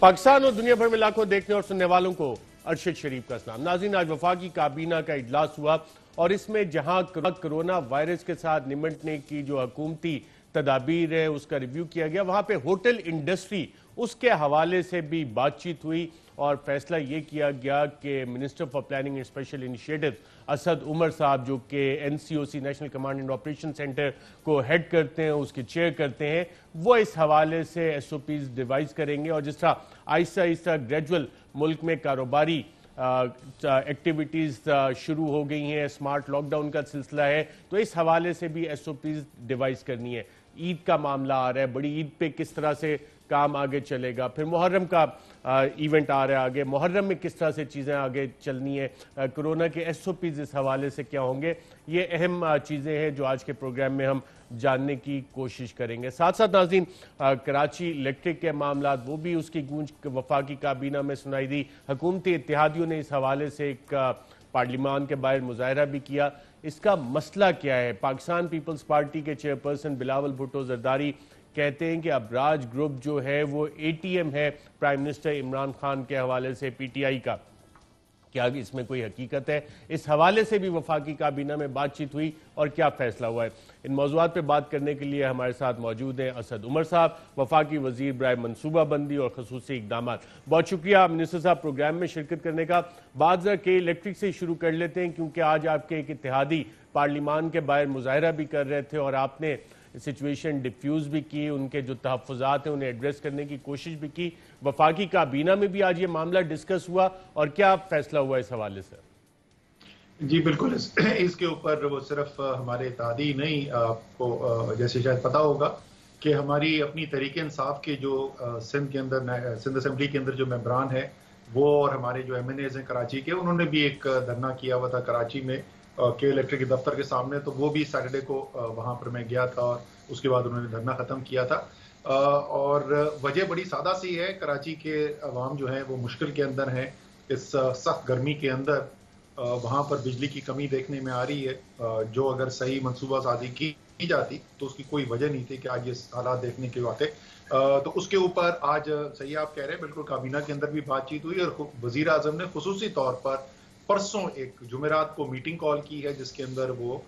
पाकिस्तान और दुनिया भर में लाखों देखने और सुनने वालों को अरशद शरीफ का सलाम। नाज़रीन, आज वफाकी काबीना का इजलास हुआ और इसमें जहां कोरोना वायरस के साथ निपटने की जो हुकूमती तदाबीर है उसका रिव्यू किया गया, वहां पे होटल इंडस्ट्री उसके हवाले से भी बातचीत हुई और फैसला ये किया गया कि minister for planning and special initiative Asad Umar साहब, जो कि NCOC national command and operation centre को हेड करते हैं, उसके चेयर करते हैं, वो इस हवाले से एसओपीज डिवाइस करेंगे। और जिस तरह आहिस्ता आहिस्ता ग्रेजुअल मुल्क में कारोबारी एक्टिविटीज़ शुरू हो गई हैं, स्मार्ट लॉकडाउन का सिलसिला है, तो इस हवाले से भी एसओपीज डिवाइस करनी है। ईद का मामला आ रहा है, बड़ी ईद पे किस तरह से काम आगे चलेगा, फिर मुहर्रम का इवेंट आ रहा है आगे, मुहर्रम में किस तरह से चीज़ें आगे चलनी है, कोरोना के एसओपीज इस हवाले से क्या होंगे, ये अहम चीज़ें हैं जो आज के प्रोग्राम में हम जानने की कोशिश करेंगे। साथ साथ नाज़रीन, कराची इलेक्ट्रिक के मामला वो भी उसकी गूंज वफाकी काबीना में सुनाई दी। हुकूमती इत्तेहादियों ने इस हवाले से एक पार्लिमान के बाहर मुजाहरा भी किया। इसका मसला क्या है? पाकिस्तान पीपल्स पार्टी के चेयरपर्सन बिलावल भुट्टो जरदारी कहते हैं कि अबराज ग्रुप जो है वो एटीएम है प्राइम मिनिस्टर इमरान खान के हवाले से पीटीआई का। क्या इसमें कोई हकीकत है? इस हवाले से भी वफाकी काबीना में बातचीत हुई और क्या फैसला हुआ है? इन मौज़ूआत पे बात करने के लिए हमारे साथ मौजूद हैं असद उमर साहब, वफाकी वजीर बराए मनसूबाबंदी और खसूसी इक़दामात। बहुत शुक्रिया मिनिस्टर साहब प्रोग्राम में शिरकत करने का। बात ज़रा के इलेक्ट्रिक से शुरू कर लेते हैं, क्योंकि आज आपके एक इत्तेहादी पार्लिमान के बाहर मुजाहरा भी कर रहे थे और आपने सिचुएशन डिफ्यूज़ भी की, उनके जो तहफ़्फ़ुज़ात हैं उन्हें एड्रेस करने की कोशिश भी की। वफाकी काबीना में भी आज ये मामला डिस्कस हुआ और क्या फैसला हुआ इस हवाले से? जी बिल्कुल, इसके ऊपर वो सिर्फ हमारे इत्तेहादी नहीं, आपको जैसे शायद पता होगा कि हमारी अपनी तहरीक इंसाफ के जो सिंध के अंदर, सिंध असेंबली के अंदर जो मेंबरान है वो और हमारे जो एमएनएज हैं कराची के, उन्होंने भी एक धरना किया हुआ था कराची में के इलेक्ट्रिक के दफ्तर के सामने। तो वो भी सैटरडे को वहां पर मैं गया था और उसके बाद उन्होंने धरना खत्म किया था। और वजह बड़ी सादा सी है, कराची के अवाम जो है वो मुश्किल के अंदर है। इस सख्त गर्मी के अंदर वहां पर बिजली की कमी देखने में आ रही है, जो अगर सही मनसूबा साजी की जाती तो उसकी कोई वजह नहीं थी कि आज ये हालात देखने के वाक़े। तो उसके ऊपर आज सही आप कह रहे हैं, बिल्कुल काबीना के अंदर भी बातचीत हुई और वज़ीर आज़म ने खुसूसी तौर पर परसों एक जुमेरात को मीटिंग कॉल की है, जिसके अंदर वो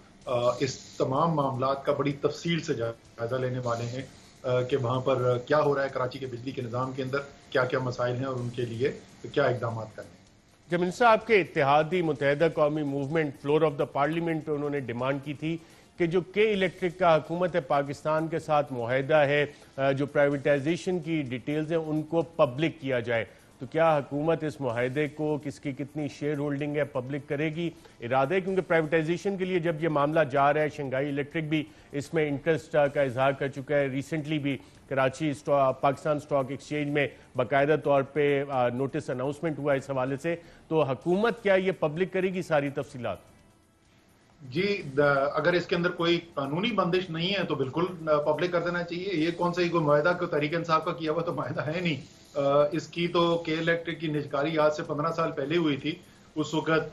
इस तमाम मामलात का बड़ी तफसील से जायजा लेने वाले हैं कि वहाँ पर क्या हो रहा है कराची के बिजली के निज़ाम के अंदर, क्या क्या मसाइल हैं और उनके लिए क्या इकदाम करने हैं। जब मिनिस्टर आपके इत्तेहादी मुत्तहिदा कौमी movement floor of the parliament पे उन्होंने डिमांड की थी कि जो के इलेक्ट्रिक का हुकूमत पाकिस्तान के साथ मुआहदा है, जो प्राइवेटाइजेशन की डिटेल्स हैं उनको पब्लिक किया जाए, तो क्या हुकूमत इस मुआहदे को किसकी कितनी शेयर होल्डिंग है पब्लिक करेगी? इरादा है, क्योंकि प्राइवेटाइजेशन के लिए जब ये मामला जा रहा है, शंघाई इलेक्ट्रिक भी इसमें इंटरेस्ट का इजहार कर चुका है। रिसेंटली भी कराची पाकिस्तान स्टॉक एक्सचेंज में बाकायदा तौर पे नोटिस अनाउंसमेंट हुआ इस हवाले से। तो हुकूमत क्या ये पब्लिक करेगी सारी तफसीलात? जी, अगर इसके अंदर कोई कानूनी बंदिश नहीं है तो बिल्कुल पब्लिक कर देना चाहिए। ये कौन सा कोई मुआहदा को तहरीक इंसाफ का किया हुआ तो मुआहदा है नहीं। इसकी तो के इलेक्ट्रिक की निजकारी आज से 15 साल पहले हुई थी। उस वक्त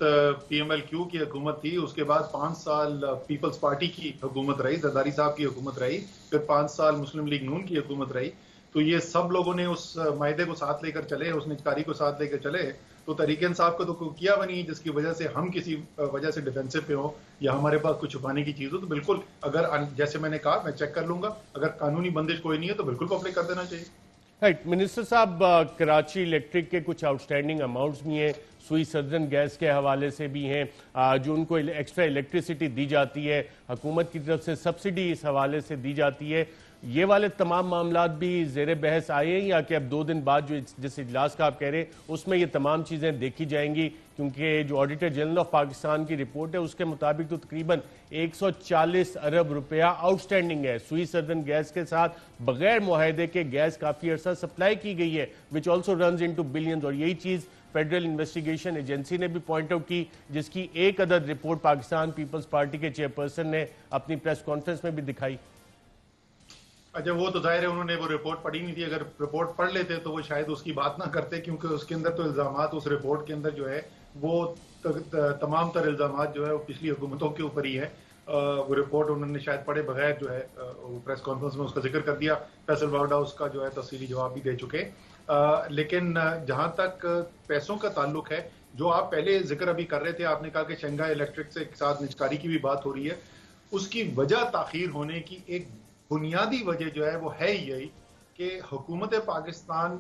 पीएमएलक्यू की हुकूमत थी, उसके बाद 5 साल पीपल्स पार्टी की हुकूमत रही, जरदारी साहब की हुकूमत रही, फिर 5 साल मुस्लिम लीग नून की हुकूमत रही। तो ये सब लोगों ने उस मायदे को साथ लेकर चले, उस निजकारी को साथ लेकर चले। तो तहरीक इंसाफ को तो किया भी नहीं जिसकी वजह से हम किसी वजह से डिफेंसिव पे हो या हमारे पास कुछ छुपाने की चीज हो। तो बिल्कुल, अगर जैसे मैंने कहा, मैं चेक कर लूंगा, अगर कानूनी बंदिश कोई नहीं है तो बिल्कुल पब्लिक कर देना चाहिए। राइट। मिनिस्टर साहब, कराची इलेक्ट्रिक के कुछ आउटस्टैंडिंग अमाउंट्स भी हैं, सुई सर्जन गैस के हवाले से भी हैं, जो उनको एक्स्ट्रा इलेक्ट्रिसिटी दी जाती है, हुकूमत की तरफ से सब्सिडी इस हवाले से दी जाती है। ये वाले तमाम मामलात भी ज़ेर बहस आए हैं या कि अब 2 दिन बाद जो जिस इजलास का आप कह रहे हैं उसमें ये तमाम चीज़ें देखी जाएंगी? क्योंकि जो ऑडिटर जनरल ऑफ पाकिस्तान की रिपोर्ट है उसके मुताबिक तो तकरीबन 140 अरब रुपया आउटस्टैंडिंग है सुई सर्जन गैस के साथ। बगैर मुआहदे के गैस काफ़ी अर्सा सप्लाई की गई है, which also runs into billions. और यही चीज़ फेडरल इन्वेस्टिगेशन एजेंसी ने भी पॉइंट आउट की, जिसकी एक अदद रिपोर्ट पाकिस्तान पीपल्स पार्टी के चेयरपर्सन ने अपनी प्रेस कॉन्फ्रेंस में भी दिखाई। अच्छा, वो तो जाहिर है उन्होंने वो रिपोर्ट पढ़ी नहीं थी। अगर रिपोर्ट पढ़ लेते तो वो शायद उसकी बात ना करते, क्योंकि उसके अंदर तो इल्जामात उस रिपोर्ट के अंदर जो है वो तमाम तर इल्जामात जो है वो पिछली हुकूमतों के ऊपर ही है। वो रिपोर्ट उन्होंने शायद पढ़े बगैर जो है वो प्रेस कॉन्फ्रेंस में उसका जिक्र कर दिया। फैसल वाउड उसका जो है तफसीली जवाब भी दे चुके। लेकिन जहां तक पैसों का ताल्लुक है, जो आप पहले जिक्र अभी कर रहे थे, आपने कहा कि शंघाई इलेक्ट्रिक से साथ निजकारी की भी बात हो रही है। उसकी वजह ताखीर होने की एक बुनियादी वजह जो है वो है यही कि हुकूमत पाकिस्तान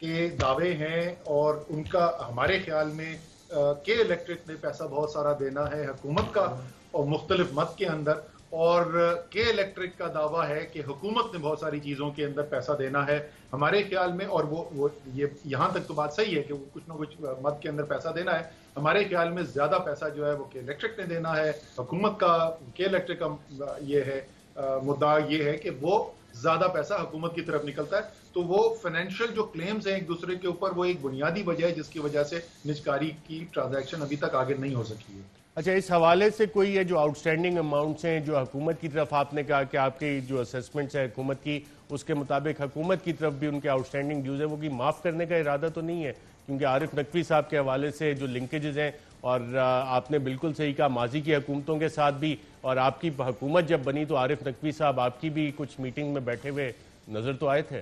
के दावे हैं और उनका हमारे ख्याल में के इलेक्ट्रिक ने पैसा बहुत सारा देना है हुकूमत का और मुख्तलिफ मत के अंदर, और के इलेक्ट्रिक का दावा है कि हुकूमत ने बहुत सारी चीज़ों के अंदर पैसा देना है हमारे ख्याल में। और वो ये यहाँ तक तो बात सही है कि वो कुछ ना कुछ मत के अंदर पैसा देना है। हमारे ख्याल में ज़्यादा पैसा जो है वो के इलेक्ट्रिक ने देना है हुकूमत का। के इलेक्ट्रिक का ये है मुद्दा ये है कि वो ज़्यादा पैसा हुकूमत की तरफ निकलता है। तो वो फाइनेंशियल जो क्लेम्स हैं एक दूसरे के ऊपर, वो एक बुनियादी वजह है जिसकी वजह से निजकारी की ट्रांजैक्शन अभी तक आगे नहीं हो सकी है। अच्छा, इस हवाले से कोई ये जो आउटस्टैंडिंग अमाउंट्स हैं जो हुकूमत की तरफ, आपने कहा कि आपकी जो असेसमेंट्स है हुकूमत की, उसके मुताबिक हुकूमत की तरफ भी उनके आउटस्टैंडिंग ड्यूज है वो कि माफ़ करने का इरादा तो नहीं है? क्योंकि आरिफ नकवी साहब के हवाले से जो लिंकेजेस हैं, और आपने बिल्कुल सही कहा माजी की हुकूमतों के साथ भी, और आपकी हुकूमत जब बनी तो आरिफ नकवी साहब आपकी भी कुछ मीटिंग में बैठे हुए नज़र तो आए थे।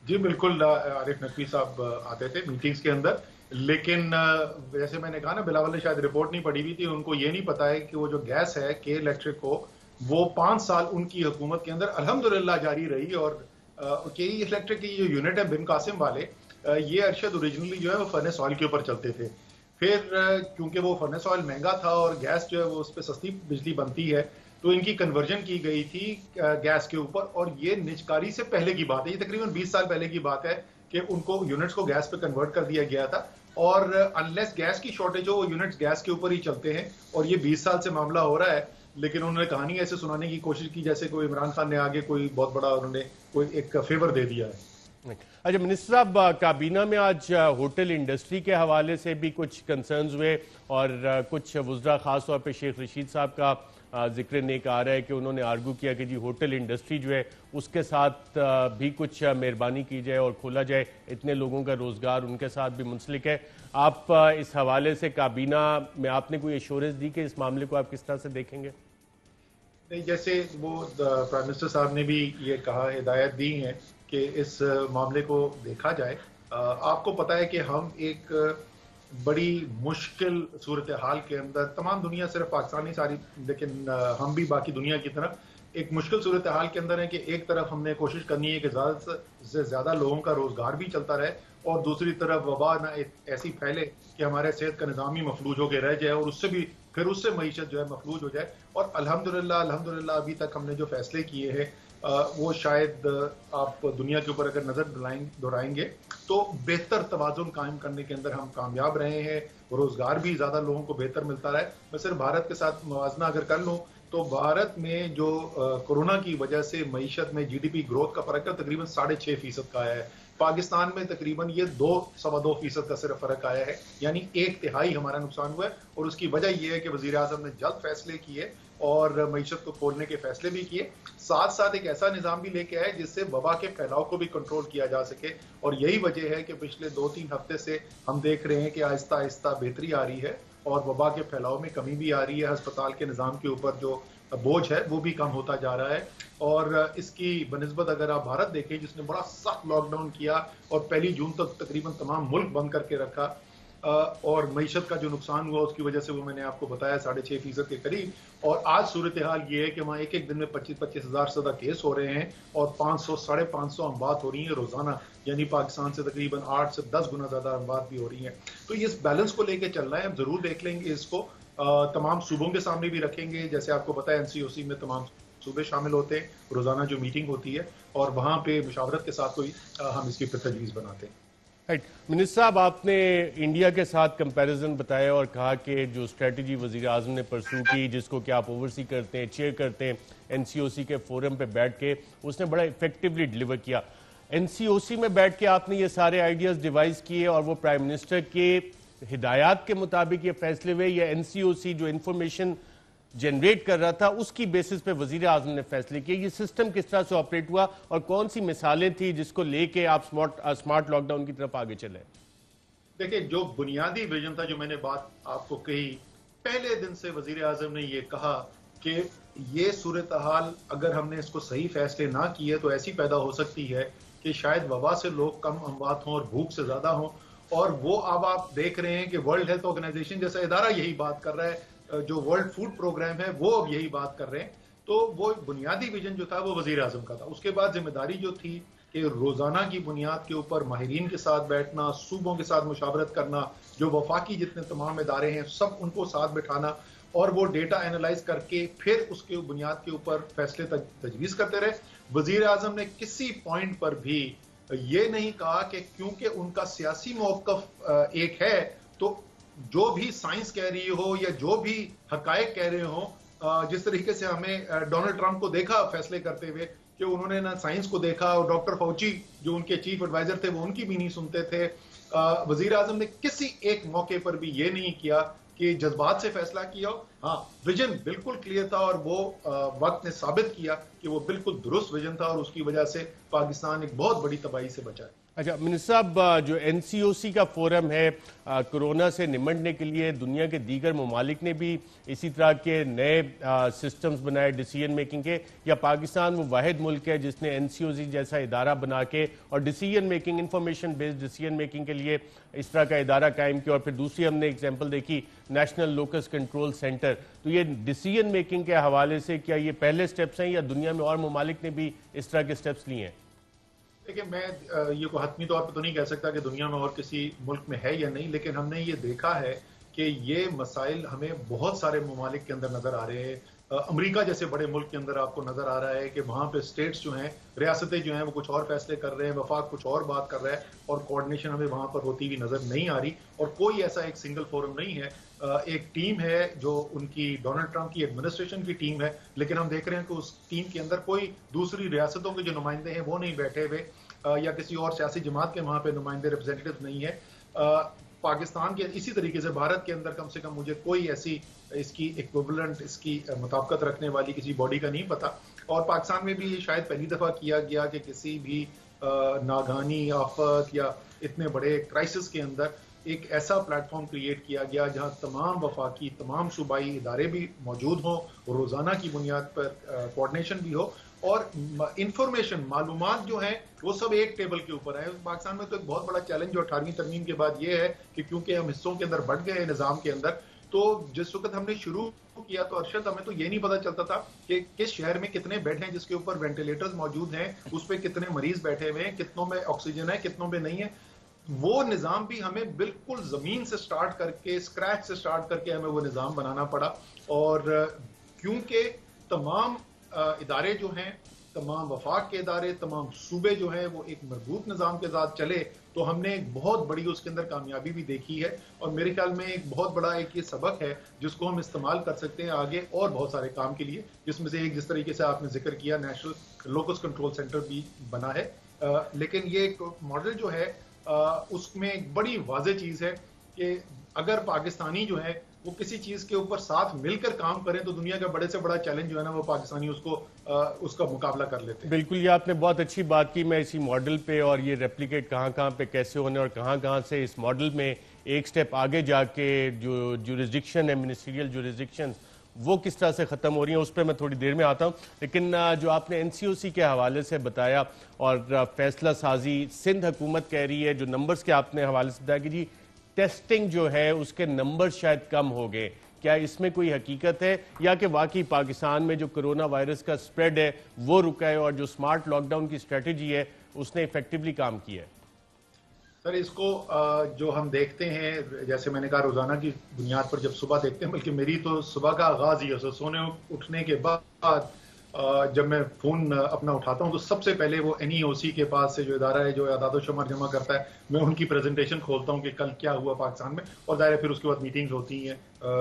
जी बिल्कुल, आरिफ नकवी साहब आते थे मीटिंग्स के अंदर, लेकिन जैसे मैंने कहा ना, बिलावल ने शायद रिपोर्ट नहीं पढ़ी हुई थी, उनको ये नहीं पता है कि वो जो गैस है के इलेक्ट्रिक को, वो 5 साल उनकी हुकूमत के अंदर अल्हम्दुलिल्लाह जारी रही। और के इलेक्ट्रिक की जो यूनिट है बिन कासिम वाले, ये अरशद ओरिजिनली जो है वो फर्नेस ऑयल के ऊपर चलते थे। फिर क्योंकि वो फर्नेस ऑयल महंगा था और गैस जो है वो उस पर सस्ती बिजली बनती है, तो इनकी कन्वर्जन की गई थी गैस के ऊपर। और ये निजकारी से पहले की बात है, ये तकरीबन 20 साल पहले की बात है कि उनको यूनिट्स को गैस पे कन्वर्ट कर दिया गया था। और अनलेस गैस की शॉर्टेज हो, वो यूनिट्स गैस के ऊपर ही चलते हैं। और ये 20 साल से मामला हो रहा है, लेकिन उन्होंने कहानी ऐसे सुनाने की कोशिश की जैसे कोई इमरान खान ने आगे कोई बहुत बड़ा उन्होंने कोई एक फेवर दे दिया है। अच्छा मिनिस्टर साहब, काबीना में आज होटल इंडस्ट्री के हवाले से भी कुछ कंसर्न्स हुए, और कुछ वुज़रा खास तौर पे शेख रशीद साहब का जिक्र नेक आ रहा है कि उन्होंने आर्गू किया कि जी होटल इंडस्ट्री जो है उसके साथ भी कुछ मेहरबानी की जाए और खोला जाए, इतने लोगों का रोज़गार उनके साथ भी मुंसलिक है। आप इस हवाले से काबीना में आपने कोई एश्योरेंस दी कि इस मामले को आप किस तरह से देखेंगे? नहीं, जैसे वो प्राइम मिनिस्टर साहब ने भी ये कहा, हिदायत दी है कि इस मामले को देखा जाए। आपको पता है कि हम एक बड़ी मुश्किल सूरत हाल के अंदर, तमाम दुनिया, सिर्फ पाकिस्तान ही सारी, लेकिन हम भी बाकी दुनिया की तरह एक मुश्किल सूरत हाल के अंदर है कि एक तरफ हमने कोशिश करनी है कि ज़्यादा से ज़्यादा लोगों का रोज़गार भी चलता रहे, और दूसरी तरफ वबा ना ऐसी फैले कि हमारे सेहत का निज़ाम ही मफलूज होकर रह जाए और उससे मईशत जो है मफलूज हो जाए। और अल्हम्दुलिल्लाह अभी तक हमने जो फैसले किए हैं वो शायद आप दुनिया के ऊपर अगर नज़र दोहराएंगे तो बेहतर तवाज़ुन कायम करने के अंदर हम कामयाब रहे हैं। रोज़गार भी ज़्यादा लोगों को बेहतर मिलता रहा है। मैं सिर्फ भारत के साथ मुवाजना अगर कर लूँ तो भारत में जो कोरोना की वजह से मईशत में GDP ग्रोथ का फ़र्क है तकरीबन 6.5% का आया है। पाकिस्तान में तकरीबन ये 2-2.25% का सिर्फ फ़र्क आया है, यानी 1/3 हमारा नुकसान हुआ है। और उसकी वजह यह है कि वज़ीर आज़म ने जल्द फैसले किए और मईशत को खोलने के फैसले भी किए, साथ साथ एक ऐसा निज़ाम भी लेके आए जिससे वबा के फैलाव को भी कंट्रोल किया जा सके। और यही वजह है कि पिछले 2-3 हफ्ते से हम देख रहे हैं कि आहिस्ता आहिस्ता बेहतरी आ रही है और वबा के फैलाव में कमी भी आ रही है। अस्पताल के निज़ाम के ऊपर जो बोझ है वो भी कम होता जा रहा है। और इसकी बनिस्बत अगर आप भारत देखें, जिसने बड़ा सख्त लॉकडाउन किया और 1 जून तक तकरीबन तमाम मुल्क बंद करके रखा, और मईशत का जो नुकसान हुआ उसकी वजह से वो मैंने आपको बताया 6.5% के करीब। और आज सूरत हाल ये है कि वहाँ एक दिन में 25-25 हज़ार से ज़्यादा केस हो रहे हैं और 500-550 अमवात हो रही हैं रोज़ाना, यानी पाकिस्तान से तकरीबन 8 से 10 गुना ज़्यादा अमवात भी हो रही हैं। तो इस बैलेंस को लेकर चलना है, हम ज़रूर देख लेंगे इसको, तमाम सूबों के सामने भी रखेंगे। जैसे आपको पता है NCOC में तमाम सूबे शामिल होते हैं, रोज़ाना जो मीटिंग होती है और वहाँ पे मुशावरत के साथ कोई हम इसकी फिर तजवीज़ बनाते हैं। राइट मिनिस्टर साहब, आपने इंडिया के साथ कंपैरिजन बताया और कहा कि जो स्ट्रेटजी वज़ीर आज़म ने परसू की, जिसको कि आप ओवरसी करते हैं, चेयर करते हैं NCOC के फोरम पे बैठ के, उसने बड़ा इफेक्टिवली डिलीवर किया। NCOC में बैठ के आपने ये सारे आइडियाज़ डिवाइस किए और वो प्राइम मिनिस्टर के हिदायत के मुताबिक ये फैसले हुए, या NCOC जो इंफॉर्मेशन जनरेट कर रहा था उसकी बेसिस पे वजीर आजम ने फैसले किए? ये सिस्टम किस तरह से ऑपरेट हुआ और कौन सी मिसालें थी जिसको लेके आप स्मार्ट लॉकडाउन की तरफ आगे चले? देखिए, जो बुनियादी विजन था, जो मैंने बात आपको कही, पहले दिन से वजीर आजम ने ये कहा कि ये सूरत हाल अगर हमने इसको सही फैसले ना किए तो ऐसी पैदा हो सकती है कि शायद वबा से लोग कम अमवात हों और भूख से ज्यादा हों, और वो अब आप देख रहे हैं कि वर्ल्ड हेल्थ ऑर्गेनाइजेशन जैसा इदारा यही बात कर रहा है, जो वर्ल्ड फूड प्रोग्राम है वो अब यही बात कर रहे हैं। तो वो बुनियादी विजन जो था वो वजीर आजम का था। उसके बाद जिम्मेदारी जो थी कि रोजाना की बुनियाद के ऊपर माहिरीन के साथ बैठना, सूबों के साथ मुशावरत करना, जो वफाकी जितने तमाम इदारे हैं सब उनको साथ बैठाना और वो डेटा एनालाइज करके फिर उसके बुनियाद के ऊपर फैसले तजवीज़ करते रहे। वजीर आजम ने किसी पॉइंट पर भी ये नहीं कहा कि क्योंकि उनका सियासी मौक़िफ़ एक है तो जो भी साइंस कह रही हो या जो भी हकायक कह रहे हो, जिस तरीके से हमें डोनाल्ड ट्रंप को देखा फैसले करते हुए कि उन्होंने ना साइंस को देखा, और डॉक्टर फौची जो उनके चीफ एडवाइजर थे वो उनकी भी नहीं सुनते थे। वजीर आजम ने किसी एक मौके पर भी ये नहीं किया कि जज्बात से फैसला किया। हाँ, विजन बिल्कुल क्लियर था और वो वक्त ने साबित किया कि वो बिल्कुल दुरुस्त विजन था और उसकी वजह से पाकिस्तान एक बहुत बड़ी तबाही से बचा है। अच्छा मिनिस्टर साहब, जो NCOC का फोरम है कोरोना से निमटने के लिए, दुनिया के दीगर ममालिक ने भी इसी तरह के नए सिस्टम्स बनाए डिसीजन मेकिंग के, या पाकिस्तान वो वाहिद मुल्क है जिसने NCOC जैसा इदारा बना के और decision making, information based decision making के लिए इस तरह का इदारा कायम किया? और फिर दूसरी हमने एग्जाम्पल देखी नेशनल लोकस कंट्रोल सेंटर। तो ये डिसीजन मेकिंग के हवाले से क्या ये पहले स्टेप्स हैं या दुनिया में और ममालिक ने भी इस तरह के स्टेप्स लिए हैं? देखिए, मैं ये को हतमी तौर पर तो नहीं कह सकता कि दुनिया में और किसी मुल्क में है या नहीं, लेकिन हमने ये देखा है कि ये मसाइल हमें बहुत सारे ममालिक के अंदर नजर आ रहे हैं। अमेरिका जैसे बड़े मुल्क के अंदर आपको नजर आ रहा है कि वहाँ पे स्टेट्स जो हैं, रियासतें जो हैं वो कुछ और फैसले कर रहे हैं, वफाक कुछ और बात कर रहा है और कोऑर्डिनेशन हमें वहाँ पर होती हुई नजर नहीं आ रही। और कोई ऐसा एक सिंगल फोरम नहीं है। एक टीम है जो उनकी डोनाल्ड ट्रंप की एडमिनिस्ट्रेशन की टीम है, लेकिन हम देख रहे हैं कि उस टीम के अंदर कोई दूसरी रियासतों के जो नुमाइंदे हैं वो नहीं बैठे हुए, या किसी और सियासी जमात के वहाँ पे नुमाइंदे रिप्रेजेंटेटिव नहीं है। पाकिस्तान के इसी तरीके से भारत के अंदर कम से कम मुझे कोई ऐसी इसकी इक्विवेलेंट, इसकी मुताबिकत रखने वाली किसी बॉडी का नहीं पता। और पाकिस्तान में भी शायद पहली दफा किया गया कि किसी भी नागानी आफत या इतने बड़े क्राइसिस के अंदर एक ऐसा प्लेटफॉर्म क्रिएट किया गया जहां तमाम वफाकी, तमाम सूबाई इदारे भी मौजूद हों, रोजाना की बुनियाद पर कोऑर्डिनेशन भी हो और इंफॉर्मेशन, मालूमात जो है वो सब एक टेबल के ऊपर है। पाकिस्तान में तो एक बहुत बड़ा चैलेंज जो 18वीं तरमीम के बाद ये है कि क्योंकि हम हिस्सों के अंदर बढ़ गए निजाम के अंदर, तो जिस वक्त हमने शुरू किया तो अरशद हमें तो ये नहीं पता चलता था कि किस शहर में कितने बेड हैं जिसके ऊपर वेंटिलेटर्स मौजूद हैं, उस पर कितने मरीज बैठे हुए हैं, कितनों में ऑक्सीजन है, कितनों में नहीं है। वो निज़ाम भी हमें बिल्कुल ज़मीन से स्टार्ट करके, स्क्रैच से स्टार्ट करके हमें वो निज़ाम बनाना पड़ा। और क्योंकि तमाम इदारे जो हैं, तमाम वफाक के इदारे, तमाम सूबे जो हैं वो एक मजबूत निज़ाम के साथ चले, तो हमने एक बहुत बड़ी उसके अंदर कामयाबी भी देखी है। और मेरे ख्याल में एक बहुत बड़ा एक ये सबक है जिसको हम इस्तेमाल कर सकते हैं आगे और बहुत सारे काम के लिए, जिसमें से एक जिस तरीके से आपने जिक्र किया नेशनल लोकस कंट्रोल सेंटर भी बना है। लेकिन ये मॉडल जो है उसमें एक बड़ी वाज़ेह चीज़ है कि अगर पाकिस्तानी जो है वो किसी चीज के ऊपर साथ मिलकर काम करें तो दुनिया का बड़े से बड़ा चैलेंज जो है ना वो पाकिस्तानी उसका मुकाबला कर लेते हैं। बिल्कुल, ये आपने बहुत अच्छी बात की। मैं इसी मॉडल पे और ये रेप्लिकेट कहाँ पे कैसे होने और कहाँ से इस मॉडल में एक स्टेप आगे जाके जो जुरिस्डिक्शन है, मिनिस्ट्रियल जुरिस्डिक्शन, वो किस तरह से ख़त्म हो रही है उस पर मैं थोड़ी देर में आता हूँ। लेकिन जो आपने NCOC के हवाले से बताया और फैसला साजी सिंध हुकूमत कह रही है, जो नंबर्स के आपने हवाले से बताया कि जी टेस्टिंग जो है उसके नंबर शायद कम हो गए, क्या इसमें कोई हकीकत है या कि वाकई पाकिस्तान में जो कोरोना वायरस का स्प्रेड है वो रुका है और जो स्मार्ट लॉकडाउन की स्ट्रेटजी है उसने इफेक्टिवली काम किया है? सर, इसको जो हम देखते हैं, जैसे मैंने कहा, रोजाना की बुनियाद पर जब सुबह देखते हैं, बल्कि मेरी तो सुबह का आगाज ही है, सोने उठने के बाद जब मैं फोन अपना उठाता हूं तो सबसे पहले वो NEOC के पास से जो इदारा है जो आदाद शुमार जमा करता है, मैं उनकी प्रेजेंटेशन खोलता हूं कि कल क्या हुआ पाकिस्तान में। और जाहिर है फिर उसके बाद मीटिंग्स होती हैं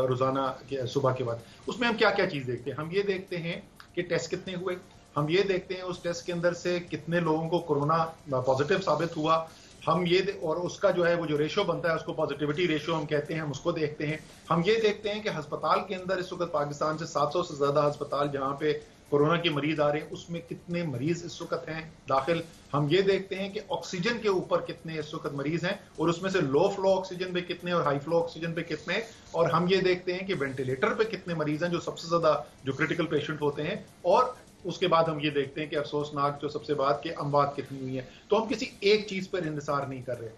रोजाना के सुबह के बाद। उसमें हम क्या क्या चीज देखते हैं? हम ये देखते हैं कि टेस्ट कितने हुए, हम ये देखते हैं उस टेस्ट के अंदर से कितने लोगों को कोरोना पॉजिटिव साबित हुआ, हम ये और उसका जो है वो जो रेशो बनता है उसको पॉजिटिविटी रेशो हम कहते हैं, हम उसको देखते हैं। हम ये देखते हैं कि अस्पताल के अंदर इस वक्त पाकिस्तान से 700 से ज्यादा अस्पताल जहां पे कोरोना के मरीज आ रहे हैं उसमें कितने मरीज इस वक्त हैं दाखिल। हम ये देखते हैं कि ऑक्सीजन के ऊपर कितने इस वक्त मरीज हैं और उसमें से लो फ्लो ऑक्सीजन पे कितने और हाई फ्लो ऑक्सीजन पे कितने। और हम ये देखते हैं कि वेंटिलेटर पे कितने मरीज हैं जो सबसे ज्यादा जो क्रिटिकल पेशेंट होते हैं। और उसके बाद हम ये देखते हैं कि अफसोसनाक जो सबसे बाद के अमवात कितनी हुई है। तो हम किसी एक चीज पर इंतजार नहीं कर रहे।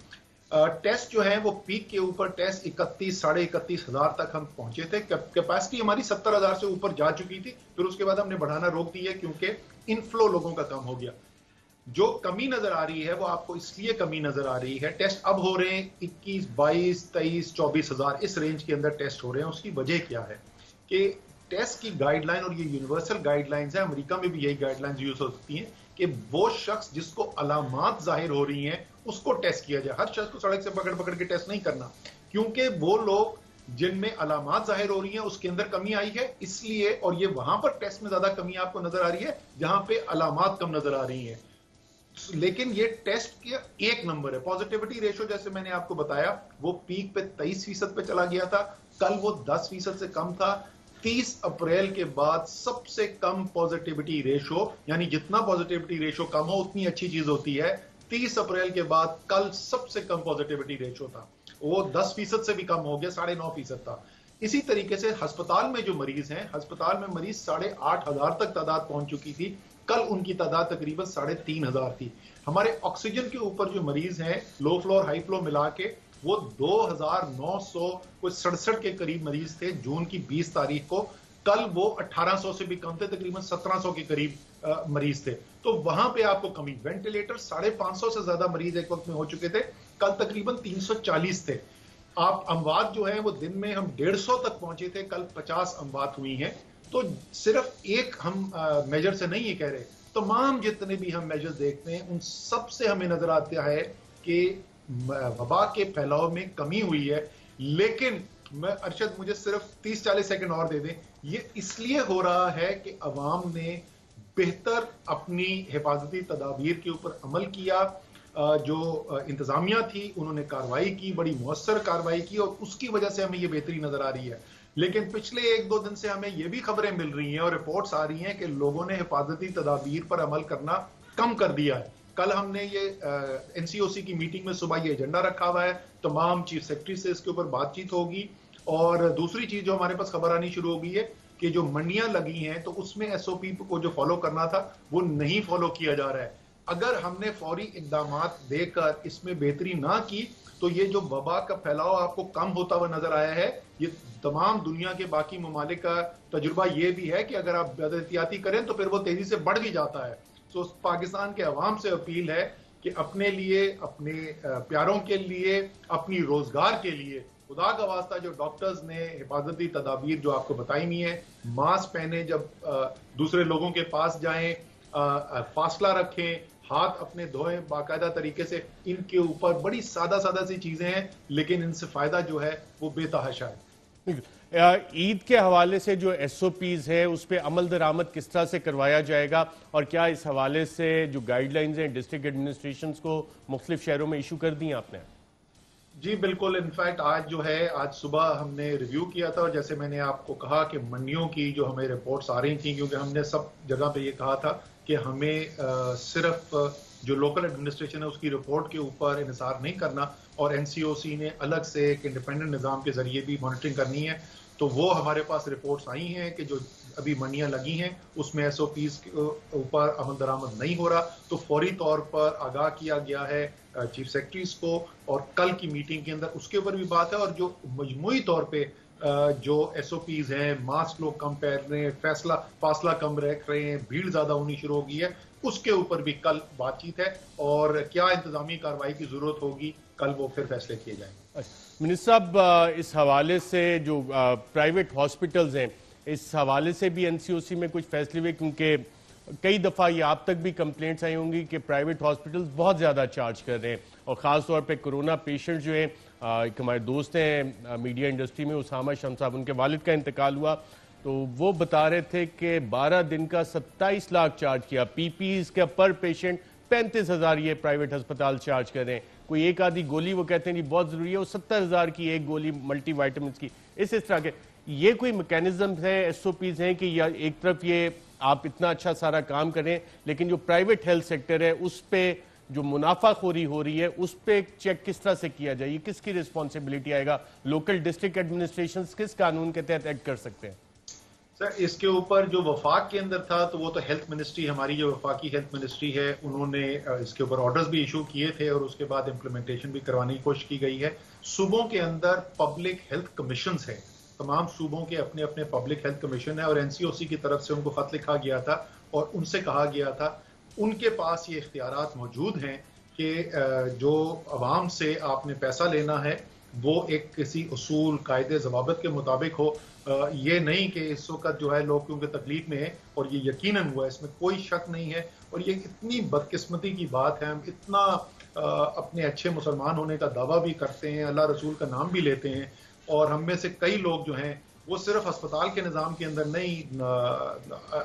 टेस्ट जो है वो पीक के ऊपर टेस्ट 31 साढ़े 31 हजार तक हम पहुंचे थे। कैपेसिटी हमारी 70,000 से ऊपर जा चुकी थी, फिर उसके बाद हमने बढ़ाना रोक दिया क्योंकि इनफ्लो लोगों का कम हो गया। जो कमी नजर आ रही है वो आपको इसलिए कमी नजर आ रही है, टेस्ट अब हो रहे हैं 21, 22, 23, 24 हजार, इस रेंज के अंदर टेस्ट हो रहे हैं। उसकी वजह क्या है कि टेस्ट की गाइडलाइन, और ये यूनिवर्सल गाइडलाइंस है, अमेरिका में भी यही गाइडलाइंस यूज होती हैं कि वो शख्स जिसको अलामात जाहिर हो रही हैं उसको टेस्ट किया जाए। हर शख्स को सड़क से पकड़ पकड़ के टेस्ट नहीं करना, क्योंकि वो लोग जिनमें अलामात जाहिर हो रही हैं उसके अंदर कमी आई है इसलिए, और ये वहां पर टेस्ट में ज्यादा कमी आपको नजर आ रही है जहां पे अलामात कम नजर आ रही हैं। लेकिन ये टेस्ट का एक नंबर है। पॉजिटिविटी रेशो जैसे मैंने आपको बताया वो पीक पे 23% पे चला गया था, कल वो 10% से कम था। 30 अप्रैल के बाद सबसे कम पॉजिटिविटी रेशो, यानी जितना पॉजिटिविटी रेशो कम हो उतनी अच्छी चीज होती है। 30 अप्रैल के बाद कल सबसे कम पॉजिटिविटी रेशो था, वो 10% से भी कम हो गया, 9.5% था। इसी तरीके से अस्पताल में जो मरीज हैं, अस्पताल में मरीज 8,500 तक तादाद पहुंच चुकी थी, कल उनकी तादाद तकरीबन 3,500 थी। हमारे ऑक्सीजन के ऊपर जो मरीज हैं लो फ्लो और हाई फ्लो मिला के वो 2,967 के करीब मरीज थे जून की 20 तारीख को। कल वो 1,800 से भी कम थे, तकरीबन 1,700 के करीब मरीज थे। तो वहां पे आपको कमी, वेंटिलेटर 550 से ज्यादा मरीज एक वक्त में हो चुके थे, कल तकरीबन 340 थे। आप अमवात जो है वो दिन में हम 150 तक पहुंचे थे, कल 50 अमवात हुई हैं। तो सिर्फ एक हम मेजर से नहीं ये कह रहे, तमाम जितने भी हम मेजर देखते हैं उन सब से हमें नजर आता है कि वबा के फैलाव में कमी हुई है। लेकिन मैं अरशद, मुझे सिर्फ 30-40 सेकंड और दे दें। ये इसलिए हो रहा है कि अवाम ने बेहतर अपनी हिफाजती तदाबीर के ऊपर अमल किया, जो इंतजामिया थी उन्होंने कार्रवाई की, बड़ी मुअस्सर कार्रवाई की, और उसकी वजह से हमें ये बेहतरी नजर आ रही है। लेकिन पिछले 1-2 दिन से हमें ये भी खबरें मिल रही हैं और रिपोर्ट्स आ रही हैं कि लोगों ने हिफाजती तदाबीर पर अमल करना कम कर दिया है। कल हमने ये एनसीओसी की मीटिंग में सुबह ये एजेंडा रखा हुआ है, तमाम चीफ सेक्रेटरी से इसके ऊपर बातचीत होगी। और दूसरी चीज जो हमारे पास खबर आनी शुरू हो गई है कि जो मंडियां लगी हैं तो उसमें एसओपी को जो फॉलो करना था वो नहीं फॉलो किया जा रहा है। अगर हमने फौरी इकदामात देकर इसमें बेहतरी ना की तो ये जो वबा का फैलाव आपको कम होता हुआ नजर आया है, ये तमाम दुनिया के बाकी ममालिक का तजुर्बा ये भी है कि अगर आप एहतियाती करें तो फिर वो तेजी से बढ़ भी जाता है। तो पाकिस्तान के अवाम से अपील है कि अपने लिए, अपने प्यारों के लिए, अपनी रोजगार के लिए, खुदा का वास्ता जो डॉक्टर्स ने हिफाजती तदाबीर जो आपको बताई नहीं है, मास्क पहने, जब दूसरे लोगों के पास जाएं, फासला रखें, हाथ अपने धोएं बाकायदा तरीके से। इनके ऊपर बड़ी सादा सादा सी चीजें हैं लेकिन इनसे फायदा जो है वो बेतहाशा है। ईद के हवाले से जो एसओपीज है उस पर अमल दरामद किस तरह से करवाया जाएगा, और क्या इस हवाले से जो गाइडलाइंस हैं डिस्ट्रिक्ट एडमिनिस्ट्रेशन को मुख्तलिफ शहरों में इशू कर दी आपने? जी बिल्कुल, इनफैक्ट आज जो है, आज सुबह हमने रिव्यू किया था, और जैसे मैंने आपको कहा कि मंडियों की जो हमें रिपोर्ट्स आ रही थी, क्योंकि हमने सब जगह पे ये कहा था कि हमें सिर्फ जो लोकल एडमिनिस्ट्रेशन है उसकी रिपोर्ट के ऊपर इंतजार नहीं करना, और एनसीओसी ने अलग से एक इंडिपेंडेंट निज़ाम के जरिए भी मॉनिटरिंग करनी है। तो वो हमारे पास रिपोर्ट्स आई हैं कि जो अभी मंडियां लगी हैं उसमें एसओपीज के ऊपर अमल दरामद नहीं हो रहा, तो फौरी तौर पर आगाह किया गया है चीफ सेक्रेटरीज को, और कल की मीटिंग के अंदर उसके ऊपर भी बात है। और जो मजमूई तौर पे जो एसओपीज हैं, मास्क लोग कम पहन रहे हैं, फासला कम रख रहे हैं, भीड़ ज्यादा होनी शुरू हो गई है, उसके ऊपर भी कल बातचीत है, और क्या इंतजामी कार्रवाई की जरूरत होगी कल वो फिर फैसले किए जाएंगे। मिनिस्टर साहब, इस हवाले से जो प्राइवेट हॉस्पिटल्स हैं, इस हवाले से भी एनसीओसी में कुछ फैसले हुए? क्योंकि कई दफ़ा ये आप तक भी कंप्लेंट्स आई होंगी कि प्राइवेट हॉस्पिटल्स बहुत ज़्यादा चार्ज कर रहे हैं, और ख़ास तौर पे कोरोना पेशेंट जो हैं, एक हमारे दोस्त हैं मीडिया इंडस्ट्री में, उसामा शम्स साहब, उनके वालिद का इंतकाल हुआ, तो वो बता रहे थे कि 12 दिन का 27 लाख चार्ज किया। पीपीज का पर पेशेंट 35,000 ये प्राइवेट अस्पताल चार्ज कर रहे हैं। कोई एक आधी गोली वो कहते हैं जी बहुत ज़रूरी है, वो 70,000 की एक गोली मल्टी वाइटामिन की। इस तरह के ये कोई मैकेनिज्म है, एसओपीज हैं कि या एक तरफ ये आप इतना अच्छा सारा काम करें लेकिन जो प्राइवेट हेल्थ सेक्टर है उस पर जो मुनाफाखोरी हो रही है उस पर चेक किस तरह से किया जाए? किसकी रिस्पॉन्सिबिलिटी आएगा? लोकल डिस्ट्रिक्ट एडमिनिस्ट्रेशन किस कानून के तहत एक्ट कर सकते हैं? सर इसके ऊपर जो वफाक के अंदर था तो वो तो हेल्थ मिनिस्ट्री, हमारी जो वफाकी हेल्थ मिनिस्ट्री है, उन्होंने इसके ऊपर ऑर्डर्स भी इशू किए थे और उसके बाद इम्प्लीमेंटेशन भी करवाने की कोशिश की गई है। सूबों के अंदर पब्लिक हेल्थ कमीशन है, तमाम सूबों के अपने अपने पब्लिक हेल्थ कमीशन है और एनसीओसी की तरफ से उनको खत लिखा गया था और उनसे कहा गया था, उनके पास ये इख्तियारात मौजूद हैं कि जो अवाम से आपने पैसा लेना है वो एक किसी उसूल, कायदे, ज़वाबित के मुताबिक हो। ये नहीं कि इस वक्त जो है लोग क्योंकि तकलीफ में है और ये यकीनन हुआ है, इसमें कोई शक नहीं है। और ये इतनी बदकिस्मती की बात है, हम इतना अपने अच्छे मुसलमान होने का दावा भी करते हैं, अल्लाह रसूल का नाम भी लेते हैं और हम में से कई लोग जो हैं वो सिर्फ अस्पताल के निज़ाम के अंदर नहीं,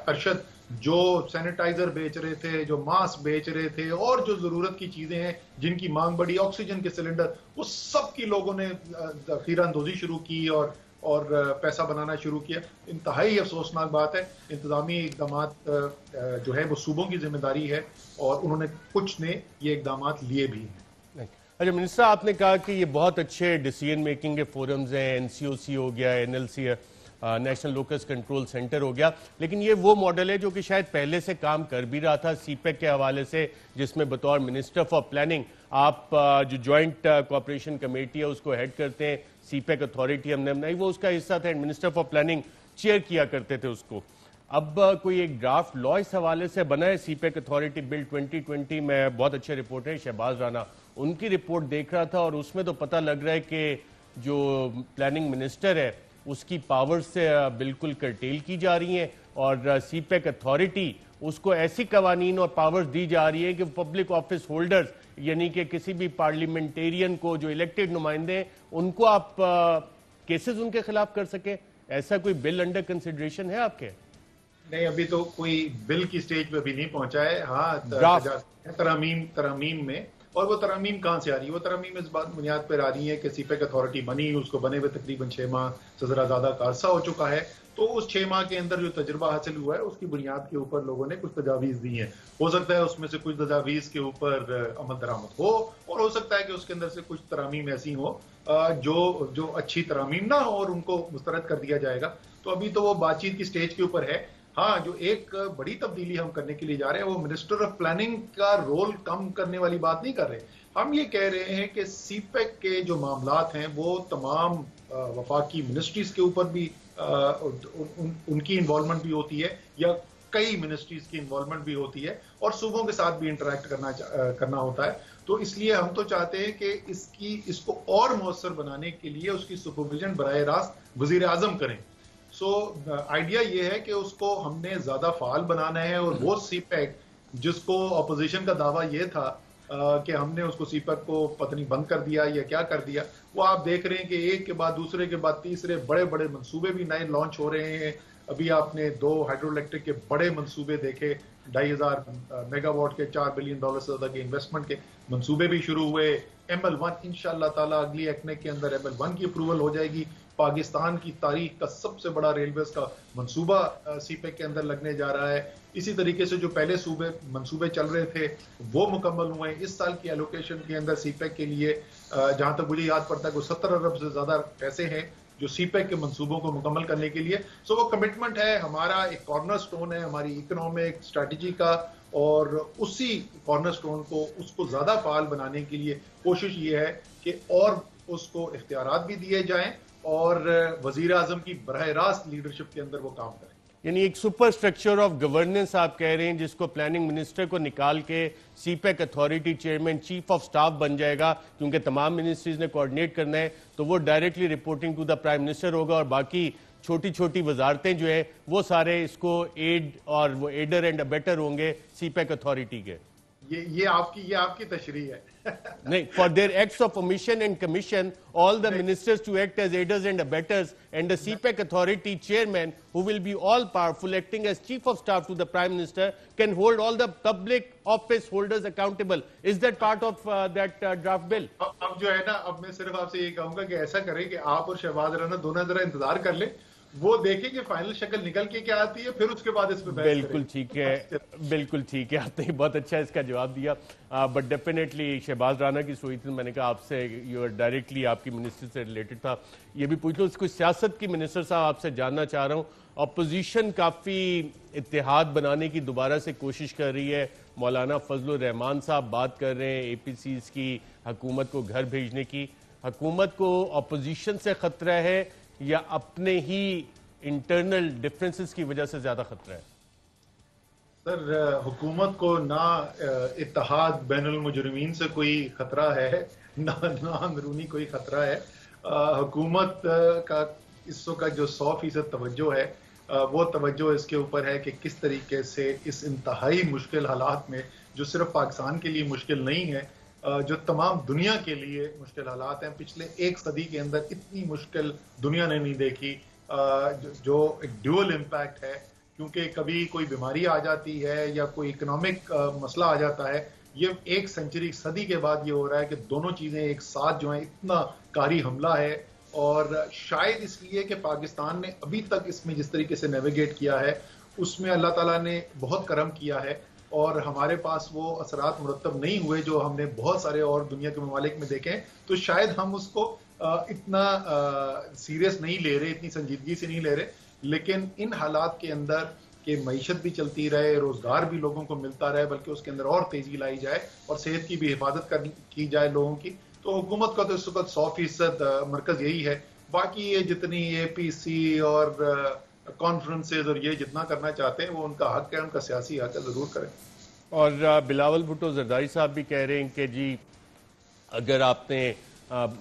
अरशद, जो सैनिटाइजर बेच रहे थे, जो मास्क बेच रहे थे और जो जरूरत की चीजें हैं जिनकी मांग बढ़ी, ऑक्सीजन के सिलेंडर, वो सब की लोगों ने खीरानदोजी शुरू की और पैसा बनाना शुरू किया। इंतहाई अफसोसनाक बात है। इंतजामी इकदाम जो है वो सूबों की जिम्मेदारी है और उन्होंने कुछ ने ये इकदाम लिए भी हैं। अच्छा मिनिस्टर, आपने कहा कि ये बहुत अच्छे डिसीजन मेकिंग के फोरम्स हैं, एनसीओसी हो गया, एनएलसी है, नेशनल लोकस कंट्रोल सेंटर हो गया, लेकिन ये वो मॉडल है जो कि शायद पहले से काम कर भी रहा था सीपेक के हवाले से, जिसमें बतौर मिनिस्टर फॉर प्लानिंग आप जो जॉइंट कोऑपरेशन कमेटी है उसको हेड करते हैं। सीपेक अथॉरिटी हमने बनाई, वो उसका हिस्सा था, मिनिस्टर फॉर प्लानिंग चेयर किया करते थे उसको। अब कोई एक ड्राफ्ट लॉ इस हवाले से बना है, सीपेक अथॉरिटी बिल 2020 में बहुत अच्छे रिपोर्टर हैं शहबाज राना, उनकी रिपोर्ट देख रहा था और उसमें तो पता लग रहा है कि जो प्लानिंग मिनिस्टर है उसकी पावर्स से बिल्कुल कर्टेल की जा रही हैं और सीपेक अथॉरिटी उसको ऐसी कवानीन और पावर्स दी जा रही है कि पब्लिक ऑफिस होल्डर्स यानी कि किसी भी पार्लियामेंटेरियन को जो इलेक्टेड नुमाइंदे हैं उनको आप केसेस उनके खिलाफ कर सके। ऐसा कोई बिल अंडर कंसिडरेशन है आपके? नहीं, अभी तो कोई बिल की स्टेज पे भी नहीं पहुंचा है। हाँ, तरमीम में, और वो तरमीम कहाँ से आ रही है? वो तरमीम इस बात बुनियाद पर आ रही है कि सीपेक अथॉरिटी बनी, उसको बने हुए तकरीबन 6 माह से जरा ज्यादा का अरसा हो चुका है, तो उस 6 माह के अंदर जो तजुर्बा हासिल हुआ है उसकी बुनियाद के ऊपर लोगों ने कुछ तजावीज दी हैं। हो सकता है उसमें से कुछ तजावीज के ऊपर अमल दरामद हो और हो सकता है कि उसके अंदर से कुछ तरामीम ऐसी हो जो अच्छी तरामीम ना हो और उनको मुस्तरद कर दिया जाएगा। तो अभी तो वो बातचीत की स्टेज के ऊपर है। हाँ, जो एक बड़ी तब्दीली हम करने के लिए जा रहे हैं वो मिनिस्टर ऑफ प्लानिंग का रोल कम करने वाली बात नहीं कर रहे। हम ये कह रहे हैं कि सीपेक के जो मामलात हैं वो तमाम वफाकी मिनिस्ट्रीज के ऊपर भी उनकी इन्वॉल्वमेंट भी होती है या कई मिनिस्ट्रीज की इन्वॉल्वमेंट भी होती है और सूबों के साथ भी इंटरेक्ट करना होता है। तो इसलिए हम तो चाहते हैं कि इसको और मौसर बनाने के लिए उसकी सुपरविजन बराह रास्त वजीर आजम करें। सो आइडिया ये है कि उसको हमने ज्यादा फाल बनाना है और वो सीपेक जिसको अपोजिशन का दावा ये था कि हमने उसको सीपेक को पत्नी बंद कर दिया या क्या कर दिया, वो आप देख रहे हैं कि एक के बाद दूसरे के बाद तीसरे बड़े बड़े मंसूबे भी नए लॉन्च हो रहे हैं। अभी आपने 2 हाइड्रोइलेक्ट्रिक के बड़े मंसूबे देखे, 2500 मेगावाट के $4 बिलियन से ज्यादा के इन्वेस्टमेंट के मंसूबे भी शुरू हुए। ML1 इंशाल्लाह ताला अगली एक्नेक के अंदर ML1 की अप्रूवल हो जाएगी। पाकिस्तान की तारीख का सबसे बड़ा रेलवेज का मंसूबा सीपेक के अंदर लगने जा रहा है। इसी तरीके से जो पहले मंसूबे चल रहे थे वो मुकम्मल हुए। इस साल की एलोकेशन के अंदर सीपेक के लिए जहां तक मुझे याद पड़ता है कि 70 अरब से ज्यादा पैसे हैं जो सीपेक के मंसूबों को मुकम्मल करने के लिए। सो वो कमिटमेंट है, हमारा एक कॉर्नर स्टोन है हमारी इकोनॉमिक स्ट्रेटजी का और उसी कॉर्नर स्टोन को उसको ज्यादा फाल बनाने के लिए कोशिश ये है कि और उसको इख्तियारात भी दिए जाएं और वजीर आजम की बराह रास्त लीडरशिप के अंदर वो काम करें। यानी एक सुपर स्ट्रक्चर ऑफ गवर्नेंस आप कह रहे हैं जिसको प्लानिंग मिनिस्टर को निकाल के CPEC authority chairman chief of staff बन जाएगा, क्योंकि तमाम मिनिस्ट्रीज ने कोऑर्डिनेट करना है तो वो directly reporting to the prime minister होगा और बाकी छोटी छोटी वजारतें जो है वो सारे इसको एड और वो एडर एंड अबेटर होंगे सीपेक अथॉरिटी के। ये आपकी तशरीह है। नहीं, for their acts of omission and commission, all the ministers to act as aiders and abettors, and the CPEC authority chairman, who will be all powerful, acting as chief of staff to the prime minister, can hold all the public office holders accountable. Is that part of that draft bill? अब जो है ना, अब मैं सिर्फ आपसे ये कहूंगा कि ऐसा करें कि आप और शहबाज राना दोनों जरा इंतजार कर लें वो देखेंगे फाइनल शक्ल निकल के क्या आती है, फिर उसके बाद इस पे बहस बिल्कुल करेंगे। ठीक है, बिल्कुल ठीक है, आपने बहुत अच्छा इसका जवाब दिया। बट डेफिनेटली शहबाज राना की सोई थी, मैंने कहा आपसे यू डायरेक्टली आपकी मिनिस्टर से रिलेटेड था, ये भी पूछ लो। इसको सियासत की मिनिस्टर साहब आपसे जानना चाह रहा हूँ, अपोजिशन काफ़ी इत्तेहाद बनाने की दोबारा से कोशिश कर रही है। मौलाना फजलुर रहमान साहब बात कर रहे हैं APCs की हुकूमत को घर भेजने की। हुकूमत को अपोजिशन से खतरा है या अपने ही इंटरनल डिफरेंसेस की वजह से ज्यादा खतरा है? सर, हुकूमत को ना इत्तेहाद बैनुल मुजरिमीन से कोई खतरा है, ना अंदरूनी कोई खतरा है। हुकूमत का इस वक्त जो 100% तवज्जो है, वो तवज्जो इसके ऊपर है कि किस तरीके से इस इंतहाई मुश्किल हालात में, जो सिर्फ पाकिस्तान के लिए मुश्किल नहीं है, जो तमाम दुनिया के लिए मुश्किल हालात हैं, पिछले एक सदी के अंदर इतनी मुश्किल दुनिया ने नहीं देखी, जो एक ड्यूअल इम्पैक्ट है, क्योंकि कभी कोई बीमारी आ जाती है या कोई इकोनॉमिक मसला आ जाता है। ये एक सेंचुरी सदी के बाद ये हो रहा है कि दोनों चीज़ें एक साथ जो है, इतना कारी हमला है। और शायद इसलिए कि पाकिस्तान ने अभी तक इसमें जिस तरीके से नेविगेट किया है, उसमें अल्लाह ताला ने बहुत करम किया है और हमारे पास वो असरात मुरतब नहीं हुए जो हमने बहुत सारे और दुनिया के ममालिक में देखे हैं। तो शायद हम उसको इतना सीरियस नहीं ले रहे, इतनी संजीदगी से नहीं ले रहे, लेकिन इन हालात के अंदर कि मईशत भी चलती रहे, रोजगार भी लोगों को मिलता रहे, बल्कि उसके अंदर और तेजी लाई जाए और सेहत की भी हिफाजत की जाए लोगों की, तो हुकूमत का तो इस वक्त 100% मरकज यही है। बाकी ये जितनी APC और कॉन्फ्रेंसेज और ये जितना करना चाहते हैं, वो उनका हक है, उनका सियासी हक है, जरूर करें। और बिलावल भुट्टो जरदारी साहब भी कह रहे हैं कि जी अगर आपने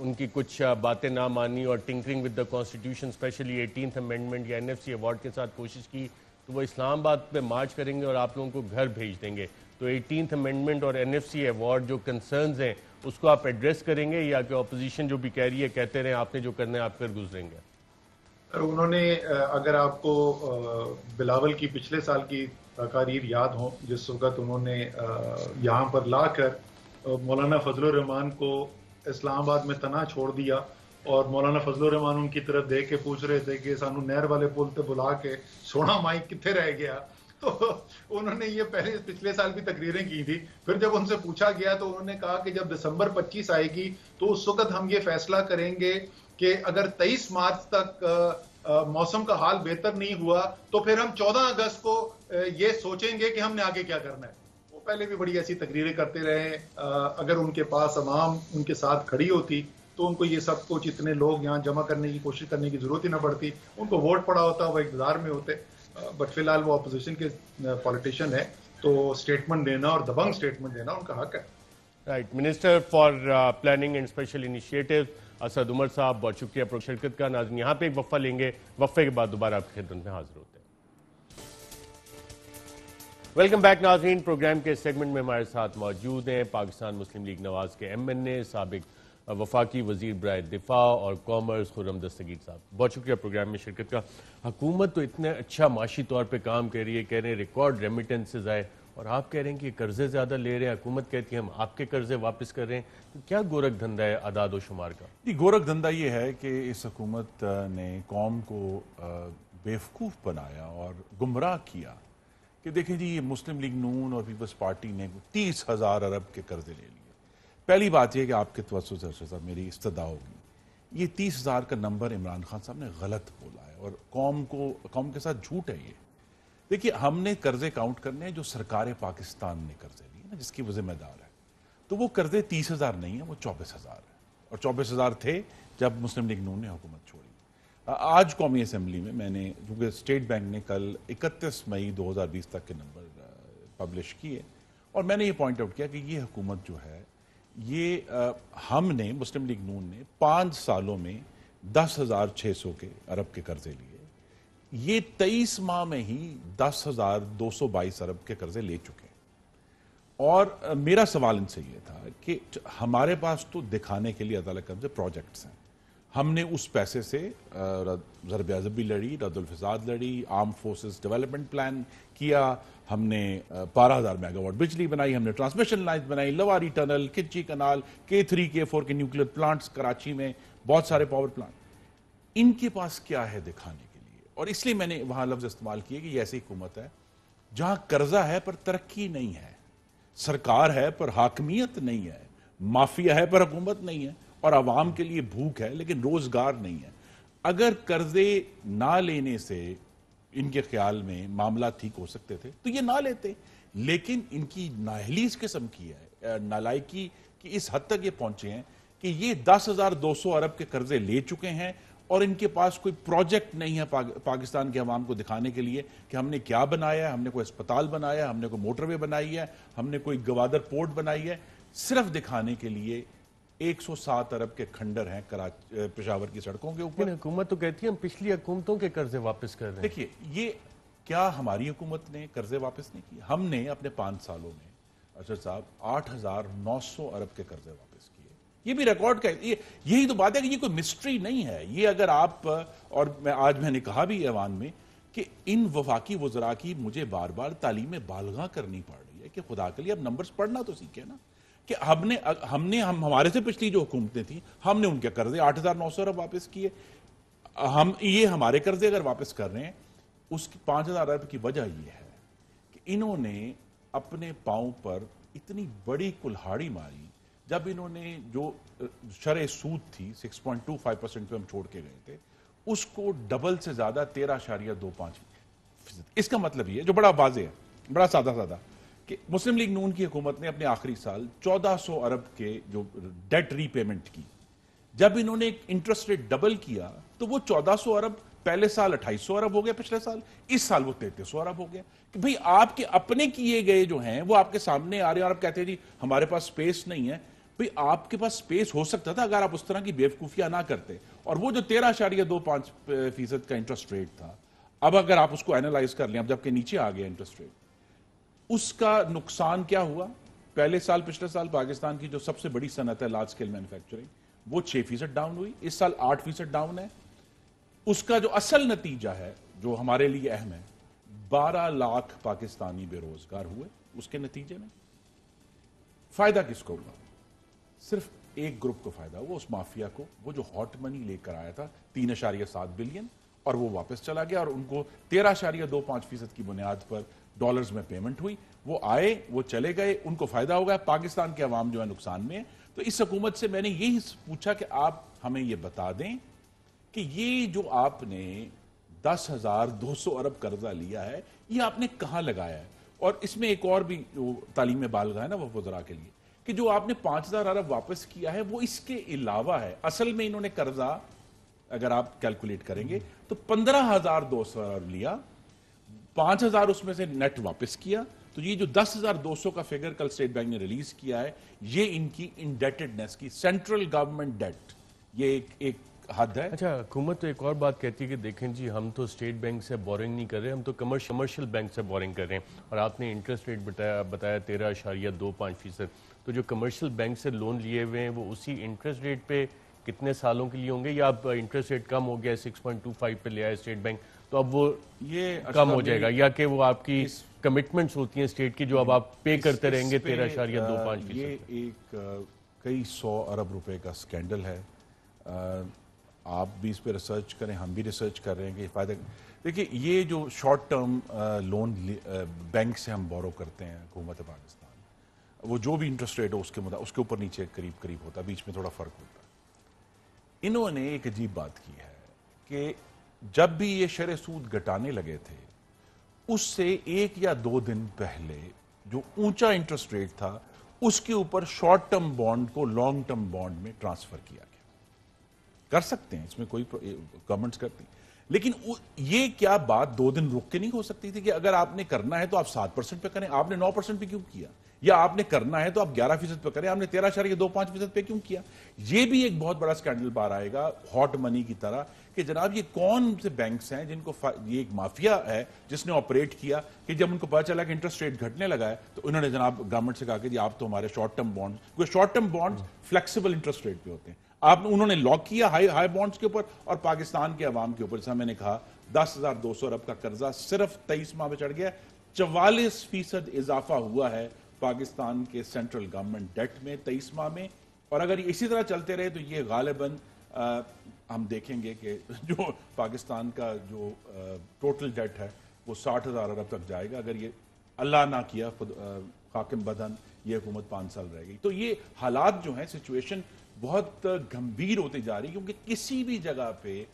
उनकी कुछ बातें ना मानी और tinkering with the constitution, specially 18th amendment या NFC अवार्ड के साथ कोशिश की, तो वो इस्लामाबाद पे मार्च करेंगे और आप लोगों को घर भेज देंगे। तो 18th अमेंडमेंट और NFC अवार्ड जो कंसर्न्स हैं उसको आप एड्रेस करेंगे या कि अपोजिशन जो भी कह रही है कहते रहे आपने जो करना है आप कर गुजरेंगे? उन्होंने, अगर आपको बिलावल की पिछले साल की तकारीर याद हो, जिस वक्त उन्होंने यहाँ पर लाकर मौलाना फजलुर रहमान को इस्लामाबाद में तना छोड़ दिया और मौलाना फजलुर रहमान उनकी तरफ देख के पूछ रहे थे कि सानू नहर वाले पुल पे बुला के सोना माइक कितने रह गया, तो उन्होंने ये पहले पिछले साल भी तकरीरें की थी। फिर जब उनसे पूछा गया तो उन्होंने कहा कि जब दिसंबर 25 आएगी तो उस वक्त हम ये फैसला करेंगे कि अगर 23 मार्च तक मौसम का हाल बेहतर नहीं हुआ तो फिर हम 14 अगस्त को ये सोचेंगे कि हमने आगे क्या करना है। वो पहले भी बड़ी ऐसी तकरीरें करते रहे। अगर उनके पास अवाम उनके साथ खड़ी होती तो उनको ये सब कुछ, इतने लोग यहाँ जमा करने की कोशिश करने की जरूरत ही ना पड़ती, उनको वोट पड़ा होता, वो इक़्तिदार में होते। बट फिलहाल वो अपोजिशन के पॉलिटिशियन है, तो स्टेटमेंट देना और दबंग स्टेटमेंट देना उनका हक है। Right. Minister for planning and special initiative Asad Umar साहब, बहुत शुक्रिया प्रो शिरकत का। नाज़रीन, यहाँ पे एक वक्फा लेंगे, वक्फे के बाद दोबारा आपकी खिदमत में हाजिर होते हैं। वेलकम बैक नाज़रीन। प्रोग्राम के सेगमेंट में हमारे साथ मौजूद हैं पाकिस्तान मुस्लिम लीग नवाज के MNA, साबिक वफाकी वजीर बराए दिफा और कॉमर्स खुर्रम दस्तगीर साहब, बहुत शुक्रिया प्रोग्राम में शिरकत का। हुकूमत तो इतने अच्छा माशी तौर पे काम कर रही है, कह रहे हैं रिकॉर्ड रेमिटेंसेज आए, और आप कह रहे हैं कि कर्जे ज़्यादा ले रहे हैं, हुकूमत कहती है हम आपके कर्जे वापस कर रहे हैं। तो क्या गोरख धंधा है अदाद व शुमार का? जी, गोरख धंधा ये है कि इस हुकूमत ने कौम को बेवकूफ़ बनाया और गुमराह किया कि देखें जी, ये मुस्लिम लीग नून और पीपल्स पार्टी ने 30,000 अरब के कर्जे ले लिए। पहली बात यह कि आपके तवज्जो से साहब मेरी इस्तदा होगी, ये 30,000 का नंबर इमरान खान साहब ने गलत बोला है और कौम के साथ झूठ है ये। देखिए, हमने कर्जे काउंट करने हैं जो सरकार पाकिस्तान ने कर्जे लिए ना, जिसकी वो जिम्मेदार है, तो वो कर्जे 30,000 नहीं है, वो 24,000 है, और 24,000 थे जब मुस्लिम लीग नून ने हुकूमत छोड़ी। आज कौमी असम्बली में मैंने, क्योंकि स्टेट बैंक ने कल 31 मई 2020 तक के नंबर पब्लिश किए, और मैंने ये पॉइंट आउट किया कि ये हुकूमत जो है, ये हमने मुस्लिम लीग नून ने 5 सालों में 10,600 के अरब के कर्जे लिए। ये 23 माह में ही 10,222 अरब के कर्जे ले चुके हैं। और मेरा सवाल इनसे ये था कि हमारे पास तो दिखाने के लिए अदालत कर्जे प्रोजेक्ट्स हैं, हमने उस पैसे से ज़रब अज़ब भी लड़ी, रद्दुल फ़साद लड़ी, आर्म फोर्सेस डेवलपमेंट प्लान किया, हमने 12,000 मेगावाट बिजली बनाई, हमने ट्रांसमिशन लाइन्स बनाई, लवारी टनल, किच्ची कनाल, K3 K4 के न्यूक्लियर प्लांट्स कराची में, बहुत सारे पावर प्लांट। इनके पास क्या है दिखाने के लिए? और इसलिए मैंने वहां लफ्ज इस्तेमाल किए कि ये ऐसी हुकूमत है जहां कर्जा है पर तरक्की नहीं है, सरकार है पर हाकमियत नहीं है, माफिया है पर हुकूमत नहीं है, और आवाम के लिए भूख है लेकिन रोजगार नहीं है। अगर कर्जे ना लेने से इनके ख्याल में मामला ठीक हो सकते थे तो ये ना लेते, लेकिन इनकी नाअहली इस किस्म की है, नालायकी की इस हद तक ये पहुंचे हैं कि ये 10,200 अरब के कर्जे ले चुके हैं और इनके पास कोई प्रोजेक्ट नहीं है पाकिस्तान के अवाम को दिखाने के लिए कि हमने क्या बनाया है, हमने कोई अस्पताल बनाया है, हमने कोई मोटरवे बनाई है, हमने कोई गवादर पोर्ट बनाई है। सिर्फ दिखाने के लिए 107 अरब के खंडर हैं पेशावर की सड़कों के ऊपर। हुकूमत तो कहती है हम पिछली हुकूमतों के कर्जे वापस कर रहे हैं। देखिए, ये क्या हमारी हुकूमत ने कर्जे वापस नहीं किए? हमने अपने 5 सालों में अरशद साहब 8,900 अरब के कर्जे वापस किए। ये भी रिकॉर्ड का, यही तो बात है कि ये कोई मिस्ट्री नहीं है। ये अगर आप, और मैंने कहा भी ऐवान में कि इन वफाकी वज़रा की मुझे बार बार तालीम बालगा करनी पड़ रही है कि खुदा के लिए अब नंबर्स पढ़ना तो सीखे ना, कि हमारे से पिछली जो हुकूमतें थी हमने उनके कर्जे 8,900 अरब वापस किए। ये हमारे कर्जे अगर वापस कर रहे हैं, उसकी 5,000 अरब की वजह यह है कि इन्होंने अपने पांव पर इतनी बड़ी कुल्हाड़ी मारी जब इन्होंने जो शरह सूद थी 6.25% पे हम छोड़ के गए थे, उसको डबल से ज्यादा 13.25%। इसका मतलब ये जो बड़ा वाज़ेह है, बड़ा सादा कि मुस्लिम लीग नून की हुकूमत ने अपने आखिरी साल 1400 अरब के जो डेट रीपेमेंट की, जब इन्होंने इंटरेस्ट रेट डबल किया तो वो 1400 अरब पहले साल 2800 अरब हो गया, पिछले साल, इस साल वो 3300 अरब हो गया। कि भाई आपके अपने किए गए जो हैं वो आपके सामने आ रहे हैं और आप कहते हैं जी हमारे पास स्पेस नहीं है। भाई आपके पास स्पेस हो सकता था अगर आप उस तरह की बेवकूफियां ना करते। और वो जो 13.25% का इंटरेस्ट रेट था, अब अगर आप उसको एनालाइज कर लें, अब जबकि नीचे आ गया इंटरेस्ट रेट, उसका नुकसान क्या हुआ? पहले साल, पिछले साल पाकिस्तान की जो सबसे बड़ी सनत है लार्ज स्केल मैन्युफैक्चरिंग, वो 6% डाउन हुई, इस साल 8% डाउन है। उसका जो असल नतीजा है जो हमारे लिए अहम है, 12 लाख पाकिस्तानी बेरोजगार हुए। उसके नतीजे में फायदा किसको हुआ? सिर्फ एक ग्रुप को फायदा हुआ, उस माफिया को, वो जो हॉट मनी लेकर आया था 3.7 बिलियन, और वो वापस चला गया और उनको 13.25% की बुनियाद पर डॉलर्स में पेमेंट हुई। वो आए, वो चले गए, उनको फायदा हो गया। पाकिस्तान के अवाम जो है नुकसान में है। तो इस हुकूमत से मैंने यही पूछा कि आप हमें ये बता दें कि ये जो आपने 10,200 अरब कर्जा लिया है, ये आपने कहां लगाया है? और इसमें एक और भी तालीम बालगा है ना वो वज़रा के लिए, कि जो आपने 5,000 अरब वापस किया है वो इसके अलावा है। असल में इन्होंने कर्जा अगर आप कैलकुलेट करेंगे तो 15,200 अरब लिया, 5,000 उसमें से नेट वापस किया। तो ये जो 10,200 का फिगर कल स्टेट बैंक ने रिलीज किया है, ये इनकी इंडेटेडनेस की, सेंट्रल गवर्नमेंट डेट, ये एक हद है। अच्छा, हुकूमत तो एक और बात कहती है कि देखें जी हम तो स्टेट बैंक से बोरिंग नहीं कर रहे, हम तो कमर्शियल बैंक से बोरिंग कर रहे हैं। और आपने इंटरेस्ट रेट बताया 13.25%। तो जो कमर्शियल बैंक से लोन लिए हुए हैं वो उसी इंटरेस्ट रेट पे कितने सालों के लिए होंगे, या अब इंटरेस्ट रेट कम हो गया 6.25 पे ले आए स्टेट बैंक, तो अब वो ये कम हो जाएगा, या कि वो आपकी कमिटमेंट्स होती हैं स्टेट की जो अब आप पे करते रहेंगे 13.25%? ये एक कई 100 अरब रुपए का स्कैंडल है। आप भी इस पे रिसर्च करें, हम भी रिसर्च कर रहे हैं कि फायदा। देखिए, ये जो शॉर्ट टर्म लोन बैंक से हम बोरो करते हैं हुकूमत पाकिस्तान, वो जो भी इंटरेस्ट रेट हो उसके ऊपर नीचे करीब करीब होता है, बीच में थोड़ा फर्क होता है। इन्होंने एक अजीब बात की है कि जब भी ये शरह सूद घटाने लगे थे, उससे 1 या 2 दिन पहले जो ऊंचा इंटरेस्ट रेट था उसके ऊपर शॉर्ट टर्म बॉन्ड को लॉन्ग टर्म बॉन्ड में ट्रांसफर किया गया। कर सकते हैं, इसमें कोई गवर्नमेंट्स करती, लेकिन ये क्या बात 2 दिन रुक के नहीं हो सकती थी कि अगर आपने करना है तो आप 7% पे करें? आपने 9% पे क्यों किया? या आपने करना है तो आप 11% पे करें, आपने 13.25% पे क्यों किया? ये भी एक बहुत बड़ा स्कैंडल बाहर आएगा हॉट मनी की तरह कि जनाब ये कौन से बैंक्स हैं जिनको, ये एक माफिया है जिसने ऑपरेट किया कि जब उनको पता चला कि इंटरेस्ट रेट घटने लगा है तो उन्होंने जनाब गवर्नमेंट से कहा कि जी आप तो हमारे शॉर्ट टर्म बॉन्ड, क्योंकि short term bond flexible interest rate पे होते हैं, उन्होंने लॉक किया हाई बॉन्ड्स के ऊपर और पाकिस्तान के अवाम के ऊपर, जैसा मैंने कहा 10,200 अरब का कर्जा सिर्फ 23 माह में चढ़ गया। 44% इजाफा हुआ है पाकिस्तान के सेंट्रल गवर्नमेंट डेट में 23 माह में। और अगर इसी तरह चलते रहे तो ये गालिबन हम देखेंगे कि जो पाकिस्तान का जो टोटल डेट है वो 60,000 अरब तक जाएगा अगर ये अल्लाह ना किया हाकिम बदन ये हुकूमत 5 साल रहेगी। तो ये हालात जो हैं, सिचुएशन बहुत गंभीर होती जा रही है, क्योंकि किसी भी जगह पे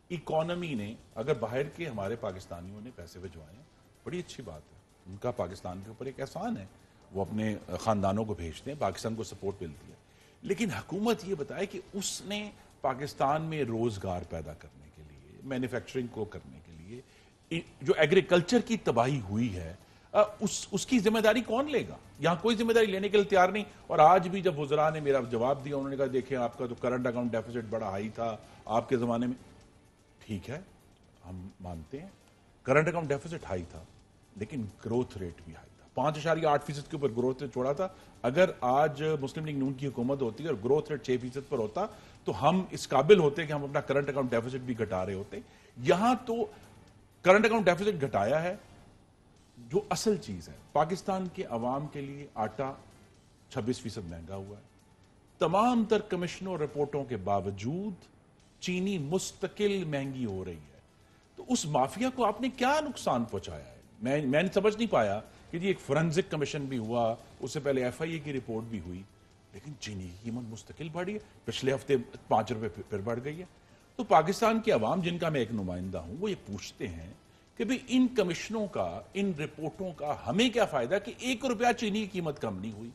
इकोनॉमी ने, अगर बाहर के हमारे पाकिस्तानियों ने पैसे भिजवाए हैं, बड़ी अच्छी बात है, उनका पाकिस्तान के ऊपर एक एहसान है, वो अपने ख़ानदानों को भेजते हैं, पाकिस्तान को सपोर्ट मिलती है। लेकिन हुकूमत ये बताए कि उसने पाकिस्तान में रोज़गार पैदा करने के लिए, मैन्युफैक्चरिंग को करने के लिए, जो एग्रीकल्चर की तबाही हुई है उसकी जिम्मेदारी कौन लेगा? यहां कोई जिम्मेदारी लेने के लिए तैयार नहीं। और आज भी जब वज़रा ने मेरा जवाब दिया, उन्होंने कहा देखिए आपका तो करंट अकाउंट डेफिसिट बड़ा हाई था आपके ज़माने में। ठीक है, हम मानते हैं करंट अकाउंट डेफिसिट हाई था, लेकिन ग्रोथ रेट भी हाई था, 5.8% के ऊपर ग्रोथ रेट छोड़ा था। अगर आज मुस्लिम लीग नून की हुकूमत होती और ग्रोथ रेट 6% पर होता तो हम इस काबिल होते कि हम अपना करंट अकाउंट डेफिसिट भी घटा रहे होते। यहां तो करंट अकाउंट डेफिसिट घटाया है। जो असल चीज है, पाकिस्तान के अवाम के लिए आटा 26% महंगा हुआ है। तमाम तर कमिश्नों रिपोर्टों के बावजूद चीनी मुस्तकिल महंगी हो रही है। तो उस माफिया को आपने क्या नुकसान पहुंचाया है? मैंने समझ नहीं पाया कि जी एक फोरेंसिक कमीशन भी हुआ, उससे पहले FIA की रिपोर्ट भी हुई, लेकिन चीनी की कीमत मुस्तकिल बढ़ी है। पिछले हफ्ते 5 रुपए फिर बढ़ गई है। तो पाकिस्तान के अवाम, जिनका मैं एक नुमाइंदा हूं, वो ये पूछते हैं कि भाई इन कमिश्नों का, इन रिपोर्टों का हमें क्या फायदा कि 1 रुपया चीनी की कीमत कम नहीं हुई।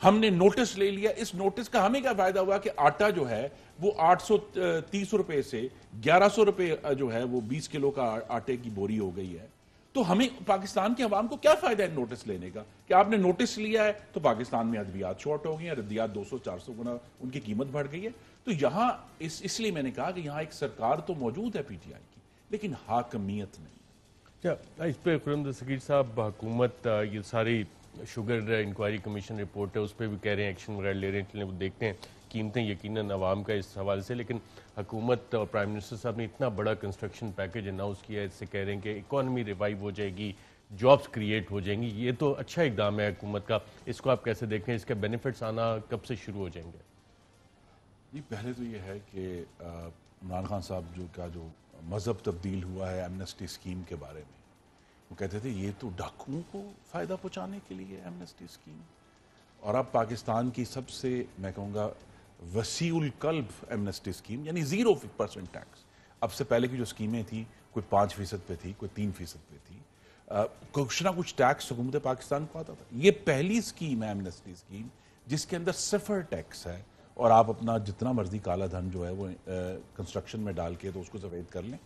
हमने नोटिस ले लिया, इस नोटिस का हमें क्या फायदा हुआ कि आटा जो है वो 830 रुपए से 1100 रुपए जो है वो 20 किलो का आटे की बोरी हो गई है। तो हमें, पाकिस्तान के अवाम को क्या फायदा है नोटिस लेने का? कि आपने नोटिस लिया है तो पाकिस्तान में अद्वियात शॉर्ट हो गई है, अद्वियात 200-400 गुना उनकी कीमत बढ़ गई है। तो यहां इसलिए मैंने कहा कि यहां एक सरकार तो मौजूद है PTI की, लेकिन हाकमियत नहीं। अच्छा, इस पर खुर्रम दस्तगीर साहब, हुकूमत ये सारी शुगर इंक्वायरी कमीशन रिपोर्ट है, उस पर भी कह रहे हैं एक्शन वगैरह ले रहे हैं, चलें वो देखते हैं। कीमतें यकीनन आवाम का इस हवाले से, लेकिन हुकूमत और प्राइम मिनिस्टर साहब ने इतना बड़ा कंस्ट्रक्शन पैकेज अनाउंस किया है, इससे कह रहे हैं कि इकॉनमी रिवाइव हो जाएगी, जॉब्स क्रिएट हो जाएंगी। ये तो अच्छा इकदाम है हुकूमत का, इसको आप कैसे देखें? इसके बेनिफिट्स आना कब से शुरू हो जाएंगे? जी, पहले तो ये है कि इमरान खान साहब जो मज़हब तब्दील हुआ है एमनेस्टी स्कीम के बारे में, वो कहते थे ये तो डाकुओं को फ़ायदा पहुंचाने के लिए एमनेस्टी स्कीम। और अब पाकिस्तान की सबसे, मैं कहूँगा, वसीउल कल्ब एमनेस्टी स्कीम, यानी 0% टैक्स। अब से पहले की जो स्कीमें थी, कोई 5% पे थी, कोई 3% पे थी, कुछ ना कुछ टैक्स हुकूमत पाकिस्तान को आता था। ये पहली स्कीम है एमनेस्टी स्कीम जिसके अंदर 0 टैक्स है, और आप अपना जितना मर्जी काला धन जो है वो कंस्ट्रक्शन में डाल के तो उसको सफेद कर लें।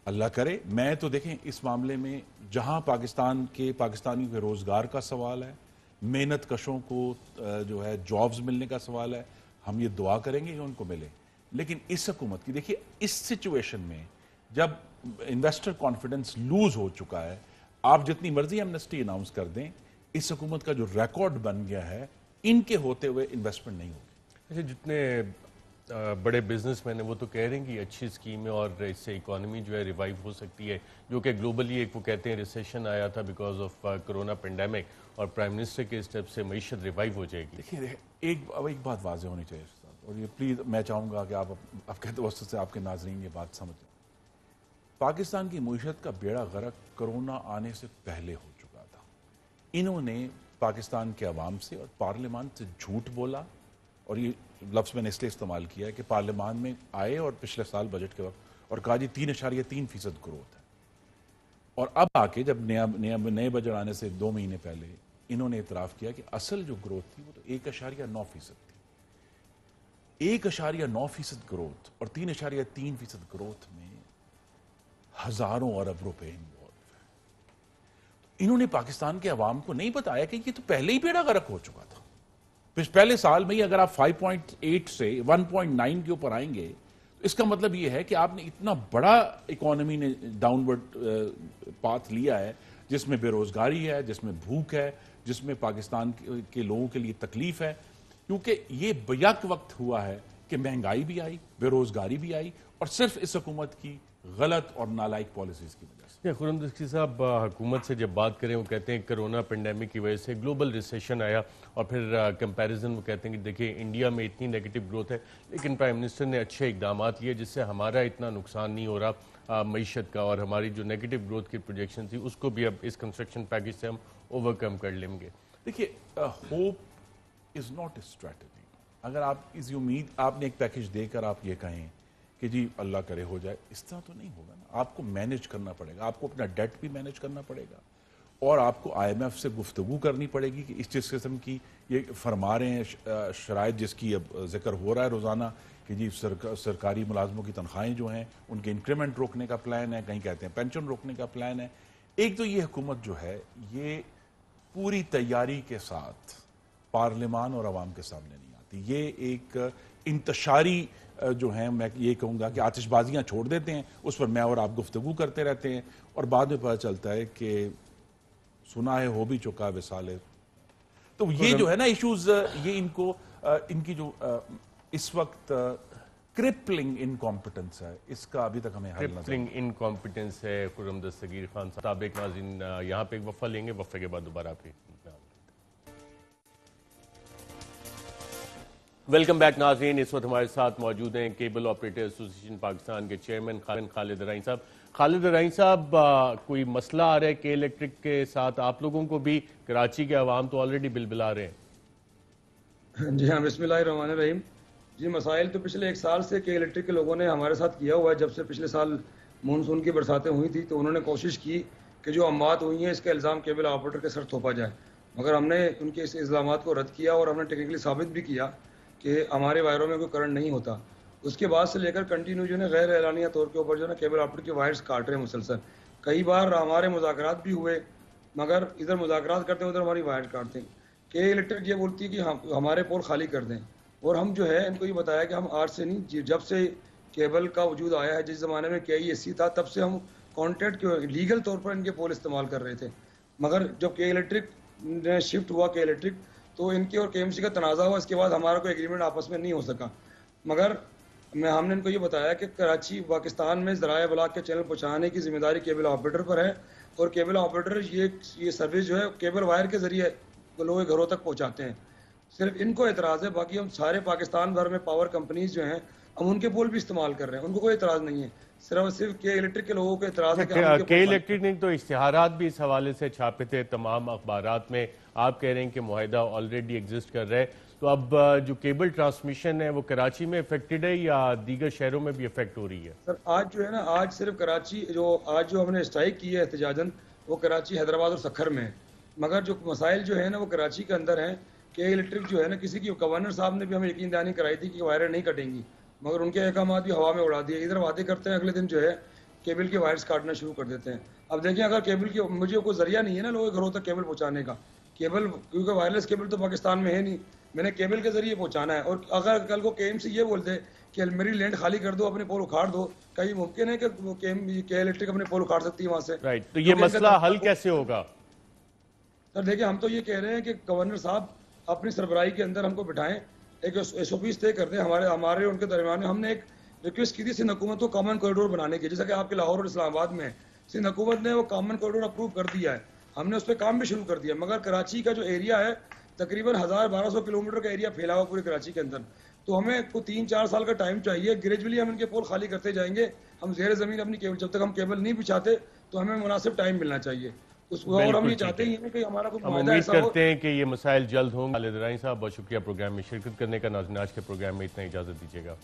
अल्लाह करे। मैं तो देखें, इस मामले में जहां पाकिस्तानियों के रोजगार का सवाल है, मेहनत कशों को जो है जॉब्स मिलने का सवाल है, हम ये दुआ करेंगे कि उनको मिले। लेकिन इस हुकूमत की, देखिए, इस सिचुएशन में जब इन्वेस्टर कॉन्फिडेंस लूज हो चुका है, आप जितनी मर्जी एमनेस्टी अनाउंस कर दें, इस हुकूमत का जो रिकॉर्ड बन गया है, इनके होते हुए इन्वेस्टमेंट नहीं होगी। अच्छा, जितने बड़े बिजनेसमैन हैं वो तो कह रहे हैं कि अच्छी स्कीम है और इससे इकोनॉमी जो है रिवाइव हो सकती है, जो कि ग्लोबली एक वो कहते हैं रिसेशन आया था बिकॉज ऑफ कोरोना पेंडेमिक, और प्राइम मिनिस्टर के स्टेप से मईशत रिवाइव हो जाएगी। देखिए, एक बात वाज़ेह होनी चाहिए साहब, और ये प्लीज़ मैं चाहूँगा कि आप कहते वस्तु से आपके नाजरीन ये बात समझ लें। पाकिस्तान की मईशत का बेड़ा गर्क कोरोना आने से पहले हो चुका था। इन्होंने पाकिस्तान के अवाम से और पार्लियामान से झूठ बोला, और ये लफ्ज़ मैंने इसलिए इस्तेमाल किया है कि पार्लियामान में आए और पिछले साल बजट के वक्त और कहा जी 3.3% ग्रोथ है, और अब आके जब नए बजट आने से 2 महीने पहले इन्होंने इतराफ़ किया कि असल जो ग्रोथ थी वो तो 1.9% थी। 1.9% ग्रोथ और 3.3% ग्रोथ में हजारों अरब रुपए इन्वॉल्व है। इन्होंने पाकिस्तान के अवाम को नहीं बताया कि ये तो पहले ही बेड़ा गर्क हो चुका था। पहले साल में ही अगर आप 5.8 से 1.9 के ऊपर आएंगे, तो इसका मतलब यह है कि आपने इतना बड़ा इकोनॉमी ने डाउनवर्ड पाथ लिया है, जिसमें बेरोजगारी है, जिसमें भूख है, जिसमें पाकिस्तान के लोगों के लिए तकलीफ है, क्योंकि ये बैक वक्त हुआ है कि महंगाई भी आई, बेरोजगारी भी आई, और सिर्फ इस हुकूमत की गलत और नालायक पॉलिसीज की वजह से। खुर्रम दस्तगीर साहब, हुकूमत से जब बात करें वो कहते हैं कोरोना पेंडेमिक की वजह से ग्लोबल रिसेशन आया, और फिर कंपैरिजन वो कहते हैं कि देखिए इंडिया में इतनी नेगेटिव ग्रोथ है, लेकिन प्राइम मिनिस्टर ने अच्छे इकदाम लिए जिससे हमारा इतना नुकसान नहीं हो रहा मईशत का, और हमारी जो नेगेटिव ग्रोथ की प्रोजेक्शन थी उसको भी अब इस कंस्ट्रक्शन पैकेज से हम ओवरकम कर लेंगे। देखिए, hope is not a strategy. अगर आप इस उम्मीद आपने एक पैकेज देकर आप ये कहें कि जी अल्लाह करे हो जाए, इस तरह तो नहीं होगा ना। आपको मैनेज करना पड़ेगा, आपको अपना डेट भी मैनेज करना पड़ेगा, और आपको IMF से गुफ्तगू करनी पड़ेगी कि इस किस्म की ये फरमा रहे हैं शराइत जिसकी अब जिक्र हो रहा है रोज़ाना कि जी सरकारी मुलाजमों की तनख्वाहें जो हैं उनके इंक्रीमेंट रोकने का प्लान है, कहीं कहते हैं पेंशन रोकने का प्लान है। एक तो ये हुकूमत जो है ये पूरी तैयारी के साथ पार्लियामान और अवाम के सामने नहीं आती। ये एक इंतशारी जो है, मैं ये कहूँगा कि आतिशबाजियाँ छोड़ देते हैं, उस पर मैं और आप गुफ्तगू करते रहते हैं, और बाद में पता चलता है कि सुना है हो भी चुका विसाले। तो ये जो है ना इश्यूज, ये इनको इनकी जो इस वक्त क्रिपलिंग इनकॉम्पिटेंस है, इसका अभी तक हमें हल क्रिपलिंग इनकॉम्पिटेंस है। खुर्रम दस्तगीर खान साहब, एक नाज़रीन यहाँ पे एक वफ़ा लेंगे, वफ़े के बाद दोबारा आपकी। वेलकम बैक नाज़रीन, इस वक्त हमारे साथ मौजूद हैं केबल ऑपरेटर एसोसिएशन पाकिस्तान के चेयरमैन खालिद रईन साहब। खालिद रईन साहब, कोई मसला आ रहा है के इलेक्ट्रिक के साथ आप लोगों को भी? कराची के अवाम तो ऑलरेडी बिलबिला रहे हैं। जी हाँ, बिस्मिल्लाहिर्रहमानिर्रहीम। जी, मसाइल तो पिछले 1 साल से के इलेक्ट्रिक के लोगों ने हमारे साथ किया हुआ है। जब से पिछले साल मानसून की बरसातें हुई थी तो उन्होंने कोशिश की कि जो अमात हुई हैं इसका इल्ज़ाम केबल ऑपरेटर के सर थोपा जाए, मगर हमने उनके इस इल्ज़ाम को रद्द किया और हमने टेक्निकली साबित भी किया कि हमारे वायरों में कोई करंट नहीं होता। उसके बाद से लेकर कंटिन्यू जो है गैर एलानिया तौर के ऊपर जो है केबल ऑपरेटर के वायर्स काट रहे हैं मुसलसल। कई बार हमारे मुज़ाकरात भी हुए, मगर इधर मुज़ाकरात करते उधर हमारी वायर काटते हैं। के इलेक्ट्रिक ये बोलती है कि हम हमारे पोल खाली कर दें, और हम जो है इनको ये बताया कि हम आज से नहीं, जब से केबल का वजूद आया है, जिस ज़माने में KESC था, तब से हम कॉन्ट्रैक्ट लीगल तौर पर इनके पोल इस्तेमाल कर रहे थे। मगर जब के इलेक्ट्रिक ने शिफ्ट हुआ के इलेक्ट्रिक, तो इनके और KMC का तनाज़ा हुआ। इसके बाद हमारा कोई एग्रीमेंट आपस में नहीं हो सका। मगर हमने इनको ये बताया कि कराची पाकिस्तान में ज़राए इब्लाग के चैनल पहुँचाने की जिम्मेदारी केबल ऑपरेटर पर है, और केबल ऑपरेटर ये सर्विस जो है केबल वायर के ज़रिए लोगों के घरों तक पहुँचाते हैं। सिर्फ इनको एतराज़ है, बाकी हम सारे पाकिस्तान भर में पावर कंपनीज जो हैं हम उनके पोल भी इस्तेमाल कर रहे हैं, उनको कोई एतराज़ नहीं है। सिर्फ के इलेक्ट्रिक के लोगों को एतराज़ है कि के इलेक्ट्रिक ने तो इश्तिहारात भी इस हवाले से छापे थे तमाम अखबारात में। आप कह रहे हैं कि मुआहिदा ऑलरेडी एग्जिस्ट कर रहा है, तो अब जो केबल ट्रांसमिशन है वो कराची में इफेक्टेड है या दीगर शहरों में भी इफेक्ट हो रही है? सर, आज जो है ना, आज सिर्फ कराची जो हमने स्ट्राइक की है एहतजाजन, वो कराची, हैदराबाद और सखर में है। मगर जो मसाइल जो है ना वो कराची के अंदर हैं। के इलेक्ट्रिक जो है ना, किसी की गवर्नर साहब ने भी हमें यकीन दहानी कराई थी कि वायरें नहीं कटेंगी, मगर उनके अहकाम भी हवा में उड़ा दिए। इधर वादे करते हैं, अगले दिन जो है केबल के वायर्स काटना शुरू कर देते हैं। अब देखिए, अगर केबल की मुझे कोई जरिया नहीं है ना लोगों के घरों तक केबल पहुँचाने का, केबल क्योंकि वायरलेस केबल तो पाकिस्तान में है नहीं, मैंने केबल के जरिए पहुँचाना है। और अगर कल को KMC ये बोलते कि मेरी लैंड खाली कर दो, अपने पोल उखाड़ दो, क्या ये मुमकिन है कि के इलेक्ट्रिक अपने पोल उखाड़ सकती है वहाँ से? राइट, तो ये मसला हल कैसे होगा? सर देखिए, हम तो ये कह रहे हैं कि गवर्नर साहब अपनी सरबराही के अंदर हमको बिठाएं, एक SOPs तय कर दें हमारे उनके दरमियान में। हमने एक रिक्वेस्ट की थी सिंध हुकूमत को कॉमन कॉरिडोर बनाने की, जैसा कि आपके लाहौर और इस्लामाबाद में है। सिंध हुकूमत ने वो कॉमन कॉरिडोर अप्रूव कर दिया है, हमने उस पर काम भी शुरू कर दिया। मगर कराची का जो एरिया है तकरीबन 1000-1200 किलोमीटर का एरिया फैला हुआ पूरे कराची के अंदर, तो हमें कोई 3-4 साल का टाइम चाहिए। ग्रेजुअली हम इनके पोल खाली करते जाएंगे। हम ज़ेर ज़मीन अपनी केबल, जब तक हम केबल नहीं बिछाते तो हमें मुनासिब टाइम मिलना चाहिए उसको, और हम ये चाहते ही हैं कि हमारा कुछ उम्मीद करते हैं कि ये मसाइल जल्द होंगे। खालिद रईन साहब, बहुत शुक्रिया प्रोग्राम में शिरकत करने का। नाज़रीन, आज के प्रोग्राम में इतना, इजाज़त दीजिएगा।